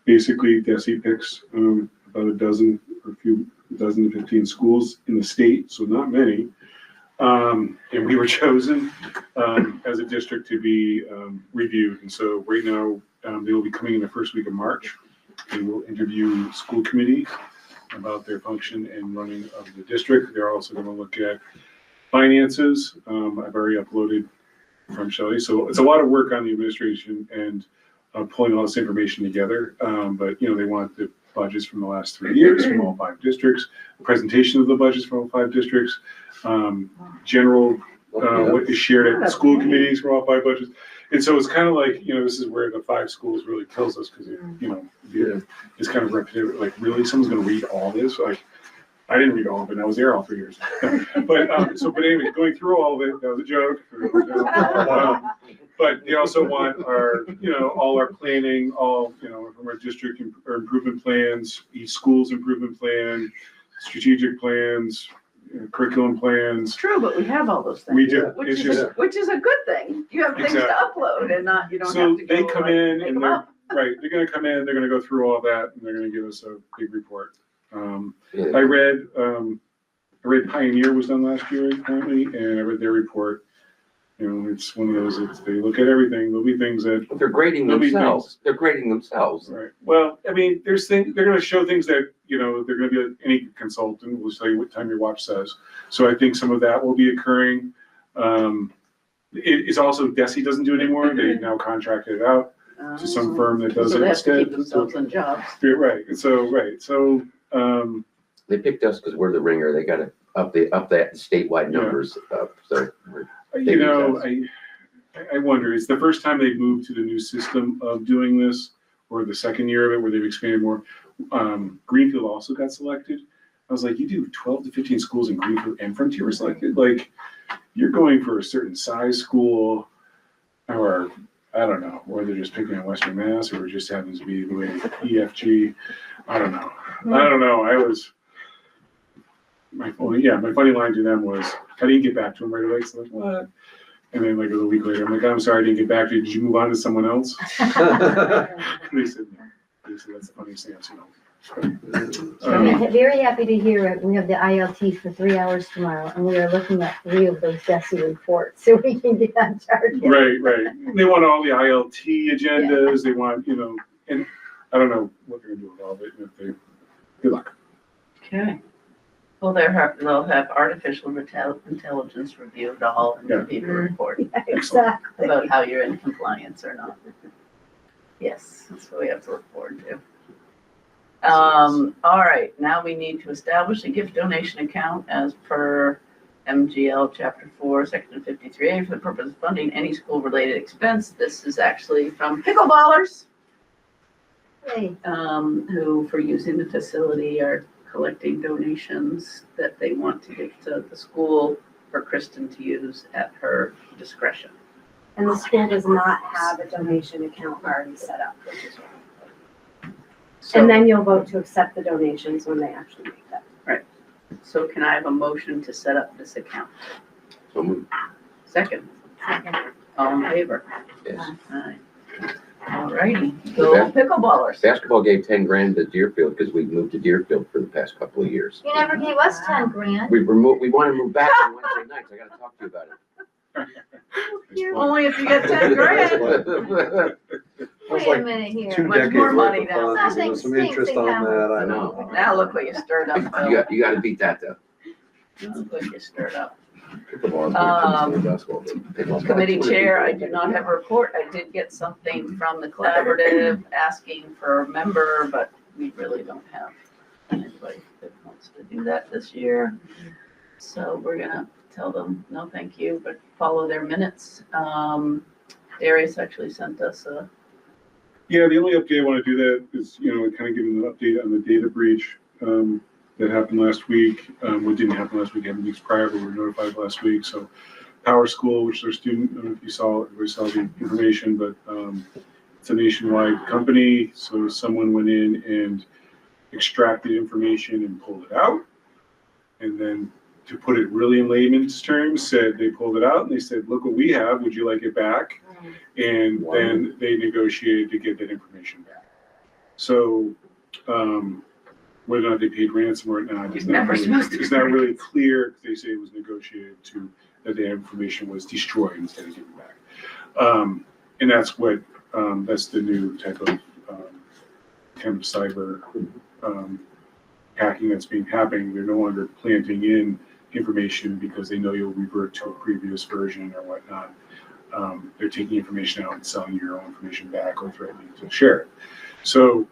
basically DESI picks about a dozen or a few dozen to 15 schools in the state, so not many. And we were chosen as a district to be reviewed. And so right now, they will be coming in the first week of March. They will interview school committees about their function and running of the district. They're also going to look at finances. I've already uploaded from Shelley. So it's a lot of work on the administration and pulling all this information together. But, you know, they want the budgets from the last 3 years from all 5 districts, presentation of the budgets from all 5 districts, general, what is shared at the school committees for all 5 budgets. And so it's kind of like, you know, this is where the 5 schools really kills us because, you know, it's kind of repetitive. Like, really, someone's going to read all this? Like, I didn't read all of it. I was there all 3 years. But anyway, going through all of it, that was a joke. But they also want our, you know, all our planning, all, you know, from our district or improvement plans, each school's improvement plan, strategic plans, curriculum plans. It's true, but we have all those things. We do. Which It's is, just, which is a good thing. You have things to Exactly. upload and not, you don't so have to go. they come like, in make and them they're, up. right, they're gonna come in, they're gonna go through all that and they're gonna give us a big report. Yeah. I read Pioneer was done last year apparently, and I read their report. You know, it's one of those, they look at everything, there'll be things that, But they're grading There'll be themselves. They're grading themselves. right, well, I mean, there's things, they're gonna show things that, you know, they're gonna be like any consultant will tell you what time your watch says. So I think some of that will be occurring. It is also, DESI doesn't do it anymore, they now contracted it out to some firm that does So it they have to keep instead. themselves in jobs. Right, so, They picked us because we're the ringer. They got to up that statewide numbers up. So You know, I wonder, it's the first time they've moved to the new system of doing this, or the second year of it where they've expanded more. Greenfield also got selected. I was like, you do 12 to 15 schools in Greenfield and Frontier were selected? Like, you're going for a certain size school, or I don't know, or they're just picking on Western Mass, or it just happens to be the way EFG. I don't know. My funny line to them was, I didn't get back to them right away. So like, what? And then like a week later, I'm like, I'm sorry, I didn't get back to you. Did you move on to someone else? They said, no. They said, that's the funniest thing I've seen. I'm very happy to hear it. We have the ILT for 3 hours tomorrow, and we are looking at 3 of those DESI reports, so we can get on target. Right. They want all the ILT agendas. They want, and I don't know what they're gonna do with all of it. Good luck. Okay. Well, they'll have artificial intelligence review it all and Yeah. give you a report Exactly. about how you're in compliance or not. Yes, that's what we have to look forward to. All right, now we need to establish a gift donation account as per MGL Chapter 4, Section 53A for the purpose of funding any school-related expense. This is actually from pickleballers, Hey, who, for using the facility, are collecting donations that they want to give to the school for Kristen to use at her discretion. And the school does not have a donation account already set up, which is why. So, And then you'll vote to accept the donations when they actually make them. so can I have a motion to set up this account? So moved. Second, all in favor? Yes. Aye. All righty, go pickleballers. Basketball gave 10 grand to Deerfield because we moved to Deerfield for the past couple of years. you never gave us 10 grand. We want to move back on Wednesday nights. I got to talk to you about Only if you get 10 grand. it. Wait a minute here. Two Much decades more worth money of now. funds, and there's some interest on that, I know. Now look what you stirred up, Bill. You got to beat that though. Look what you stirred up. Pickleball is more intense than basketball. Pickleball. Committee chair, I do not have a report. I did get something from the collaborative asking for a member, but we really don't have anybody that wants to do that this year. So we're gonna tell them, no, thank you, but follow their minutes. Darius actually sent us a, Yeah, the only update I want to do that is, kind of give them an update on the data breach that happened last week. What didn't happen last week, happened weeks prior, but we were notified last week. So Power School, which is our student, I don't know if everybody saw the information, but it's a nationwide company. So someone went in and extracted information and pulled it out. And then, to put it really in layman's terms, said they pulled it out and they said, look what we have, would you like it back? And then they negotiated to get that information back. So whether or not they paid ransom or not, it's not really clear. They say it was negotiated that the information was destroyed instead of given back. And that's what, that's the new type of kind of cyber hacking that's been happening. They're no longer planting in information because they know you'll revert to a previous version or whatnot. They're taking information out and selling your own information back or threatening to share it. So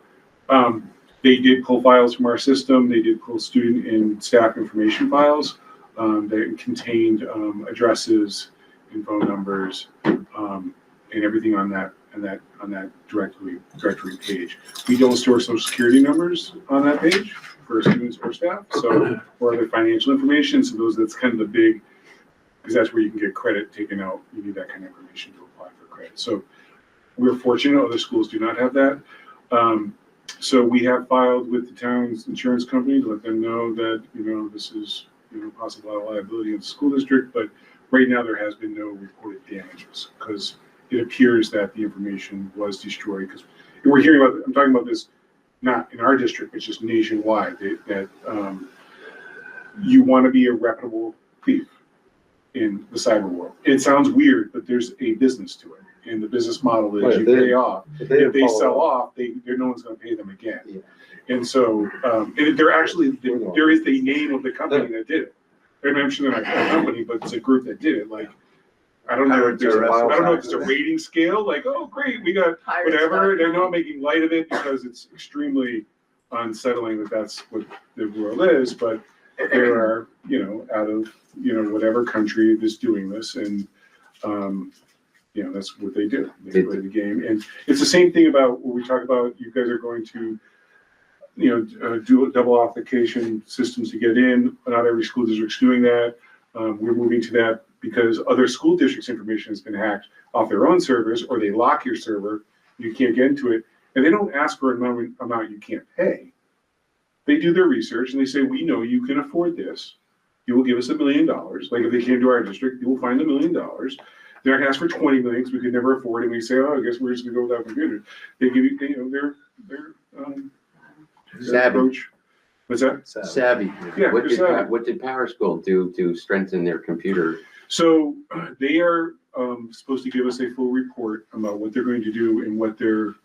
they did pull files from our system. They did pull student and staff information files that contained addresses and phone numbers and everything on that directory page. We don't store social security numbers on that page for students or staff, so, or other financial information. So that's kind of the big, because that's where you can get credit taken out. You need that kind of information to apply for credit. So we're fortunate other schools do not have that. So we have filed with the town's insurance company to let them know that, this is, possible liability in the school district, but right now there has been no reported damages because it appears that the information was destroyed. Because we're hearing about, I'm talking about this not in our district, but just nationwide, that you want to be a reputable thief in the cyber world. It sounds weird, but there's a business to it. And the business model is Right, you pay off. If they sell off, no one's going to pay them again. Yeah. And so, and there is the name of the company that did it. And I'm sure they're not a company, but it's a group that did it. Like, I don't know if there's a rating scale. Like, oh, great, we got Pirates whatever. dot com. They're not making light of it because it's extremely unsettling that that's what the world is, but there are, out of, whatever country that's doing this, and, that's what they do. They play the game. And it's the same thing about when we talk about, you guys are going to, do double authentication systems to get in. Not every school district's doing that. We're moving to that because other school districts' information has been hacked off their own servers, or they lock your server, you can't get into it, and they don't ask for an amount you can't pay. They do their research and they say, we know you can afford this. You will give us $1 million. Like if they came to our district, you will find $1 million. They're not gonna ask for 20 million because we could never afford it. And we say, oh, I guess we're just gonna go without computers. They give you, their Savvy. approach. What's that? Savvy. Yeah, What they're did, savvy. what did Power School do to strengthen their computer? So they are supposed to give us a full report about what they're going to do and what they're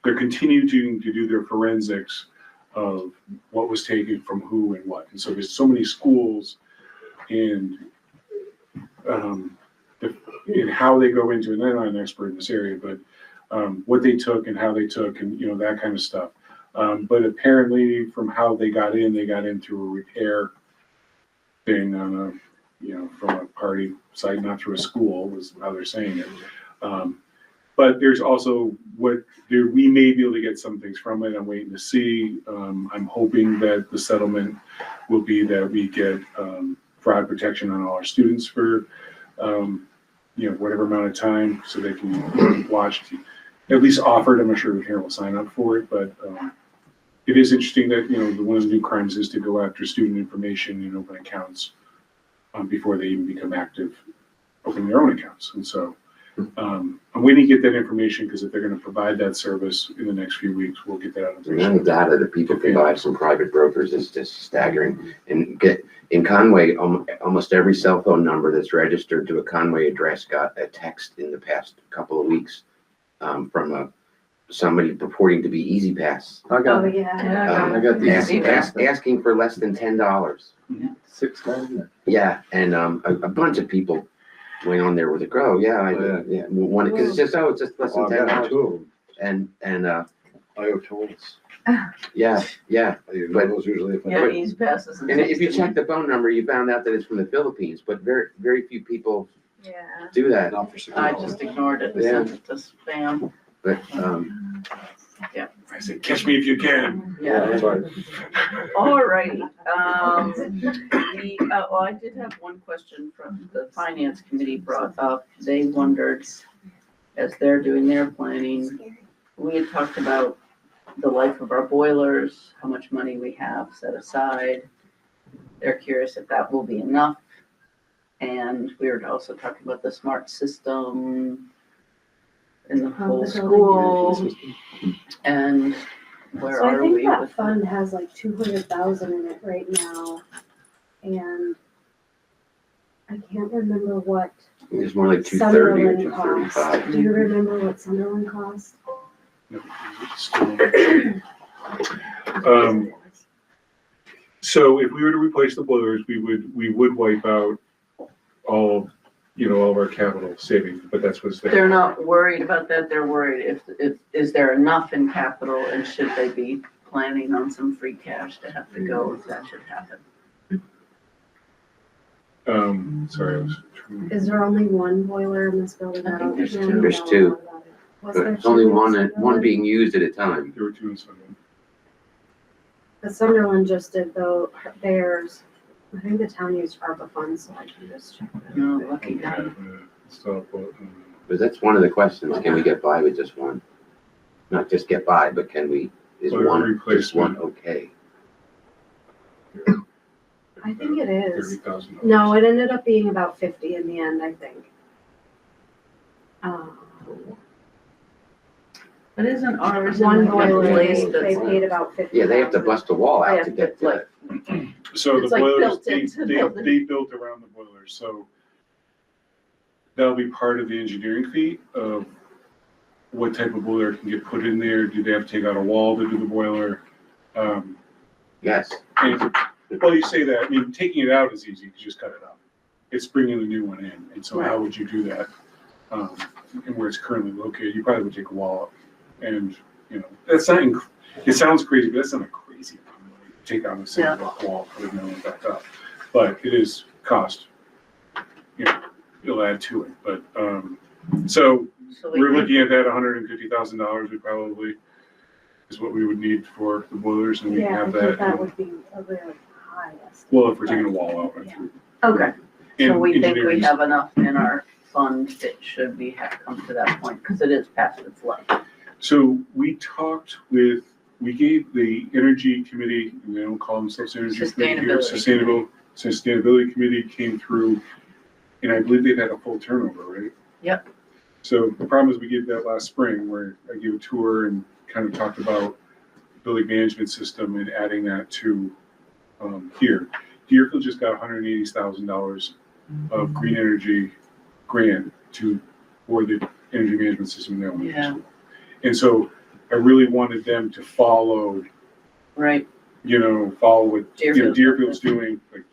continuing to do their forensics of what was taken from who and what. And so there's so many schools and in how they go into it. And I'm not an expert in this area, but what they took and how they took and, that kind of stuff. But apparently from how they got in through a repair thing on a, from a party site, not through a school, was how they're saying it. But there's also we may be able to get some things from it. I'm waiting to see. I'm hoping that the settlement will be that we get fraud protection on all our students for, whatever amount of time so they can watch, at least offered. I'm not sure if parent will sign up for it, but it is interesting that, one of the new crimes is to go after student information and open accounts before they even become active, opening their own accounts. And so I'm waiting to get that information because if they're going to provide that service in the next few weeks, we'll get that out. The amount of data that people can buy from private brokers is just staggering. And in Conway, almost every cell phone number that's registered to a Conway address got a text in the past couple of weeks from somebody purporting to be Easy Pass. I got, yeah. I got these. Asking for less than $10. $6.99. Yeah, and a bunch of people went on there with a grow. Yeah, one because it's just less than Oh, I've got $10. two of them. And I owe tolls. yeah. I use those usually if I. Yeah, Easy passes. And if you check the phone number, you found out that it's from the Philippines, but very few people Yeah. do that. Not for I $6. just ignored it and Yeah. sent it to spam. But I said, catch me if you can. Yeah. That's right. All right. I did have one question from the finance committee brought up. They wondered, as they're doing their planning, we had talked about the life of our boilers, how much money we have set aside. They're curious if that will be enough. And we were also talking about the smart system in the whole the building school. And where So I are think we that with fund has like 200,000 in it right now, and I can't remember what it's more like 230 or Sunderland cost. 235. Do you remember what Sunderland cost? So if we were to replace the boilers, we would wipe out all of our capital savings, but that's what's there. They're not worried about that, they're worried if, is there enough in capital and should they be planning on some free cash to have to go if that should happen? Sorry, I was. Is there only one boiler in this building? I think don't there's know two. There's a lot two. about it. Was But there it's only two in one Sunderland? being used at a time. There were two in Sunderland. The Sunderland just did theirs. I think the town used ARPA funds, so I can just check that. No, lucky guy. But that's one of the questions, can we get by with just one? Not just get by, but is Boiler one, just replacement. one okay? I think it is. $30,000. No, it ended up being about 50 in the end, I think. But isn't ours in One the boiler, place they that's, paid about 50. Yeah, they have to bust a wall out Yeah, to get it's like- to it. So the It's like boilers, built into the building. they built around the boilers, so that'll be part of the engineering fee of what type of boiler can get put in there. Do they have to take out a wall to do the boiler? Yes, And, well, you say that, I mean, taking it out is easy, you just cut it out. It's bringing a new one in, and so how would you do that? And where it's currently located, you probably would take a wall out, and, that's not, It sounds crazy, but that's not a crazy amount of money. Take out a single block wall, put it in back up. But it is cost. You know, it'll add to it, but, so So we're we looking at that $150,000, we probably is what we would need for the boilers, and we Yeah, I have think that. that would be a really high estimate. Well, if we're taking a wall out. right Yeah. through. okay, so And we think we engineering- have enough in our fund that should we have come to that point, because it is past its life. So we talked with, we gave the energy committee, and they don't call themselves energy committee here, sustainability committee came through, and I believe they've had a full turnover, right? Yep. So the problem is we gave that last spring where I gave a tour and kind of talked about building management system and adding that to here. Deerfield just got $180,000 of green energy grant for the energy management system in the elementary Yeah. school. And so I really wanted them to follow, Right, follow what Deerfield. Deerfield's doing, like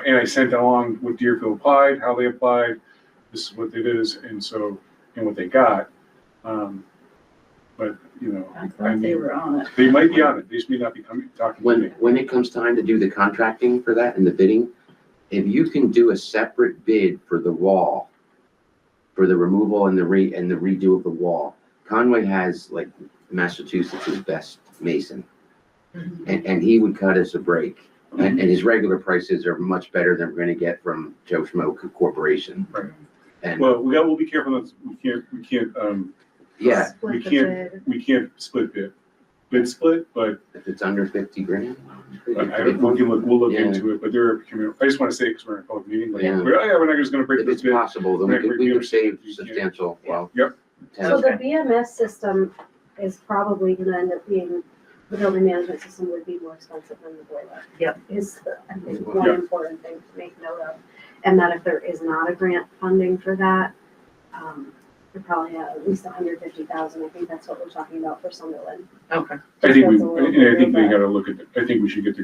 and I sent along what Deerfield applied, how they applied, this is what it is, and what they got. But, I thought they were on it. they might be on it, they just may not be talking to me. When it comes time to do the contracting for that and the bidding, if you can do a separate bid for the wall, for the removal and the redo of the wall, Conway has like Massachusetts' best mason. And he would cut us a break. And his regular prices are much better than we're gonna get from Joe Schmo Corporation. Right. And, Well, we'll be careful, we can't, yeah, Split we the can't- bid. we can't split bid split, but if it's under 50 grand. we'll look Yeah. into it, but I just want to say, because we're in a public meeting, like, Yeah. we're not just gonna break If this it's bid. possible, then we could save substantial, well. Yep. So the BMS system is probably gonna end up being, the building management system would be more expensive than the boiler. Yep. Is, I think, one Yep. important thing to make note of. And that if there is not a grant funding for that, we probably have at least 150,000. I think that's what we're talking about for Sunderland. Okay, I think That's a little bit, gotta look at, I think we should get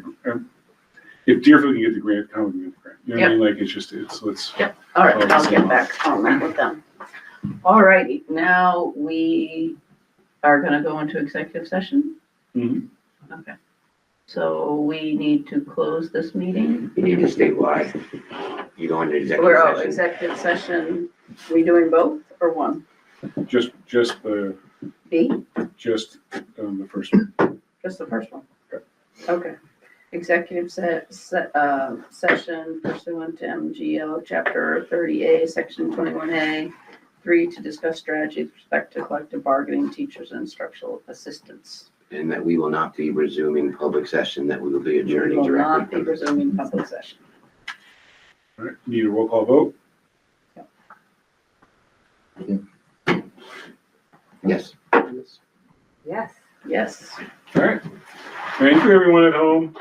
if Deerfield can get the grant, Conway can get the grant. You know what I mean? Like, let's. yep, all right, I'll get back on that with them. All righty, now we are gonna go into executive session. Mhm. Okay, so we need to close this meeting. You need to state why. You go into We're all executive session. executive session, we doing both or one? Just the, B, the first one. just the first one? Okay. Executive session pursuant to MGL Chapter 30A, Section 21A, 3, to discuss strategy with respect to collective bargaining, teachers and instructional assistants. And that we will not be resuming public session, that we will be We adjourning will not be directly. resuming public session. All right, need a roll call vote? Yes. Yes. Yes. All right. Thank you, everyone at home.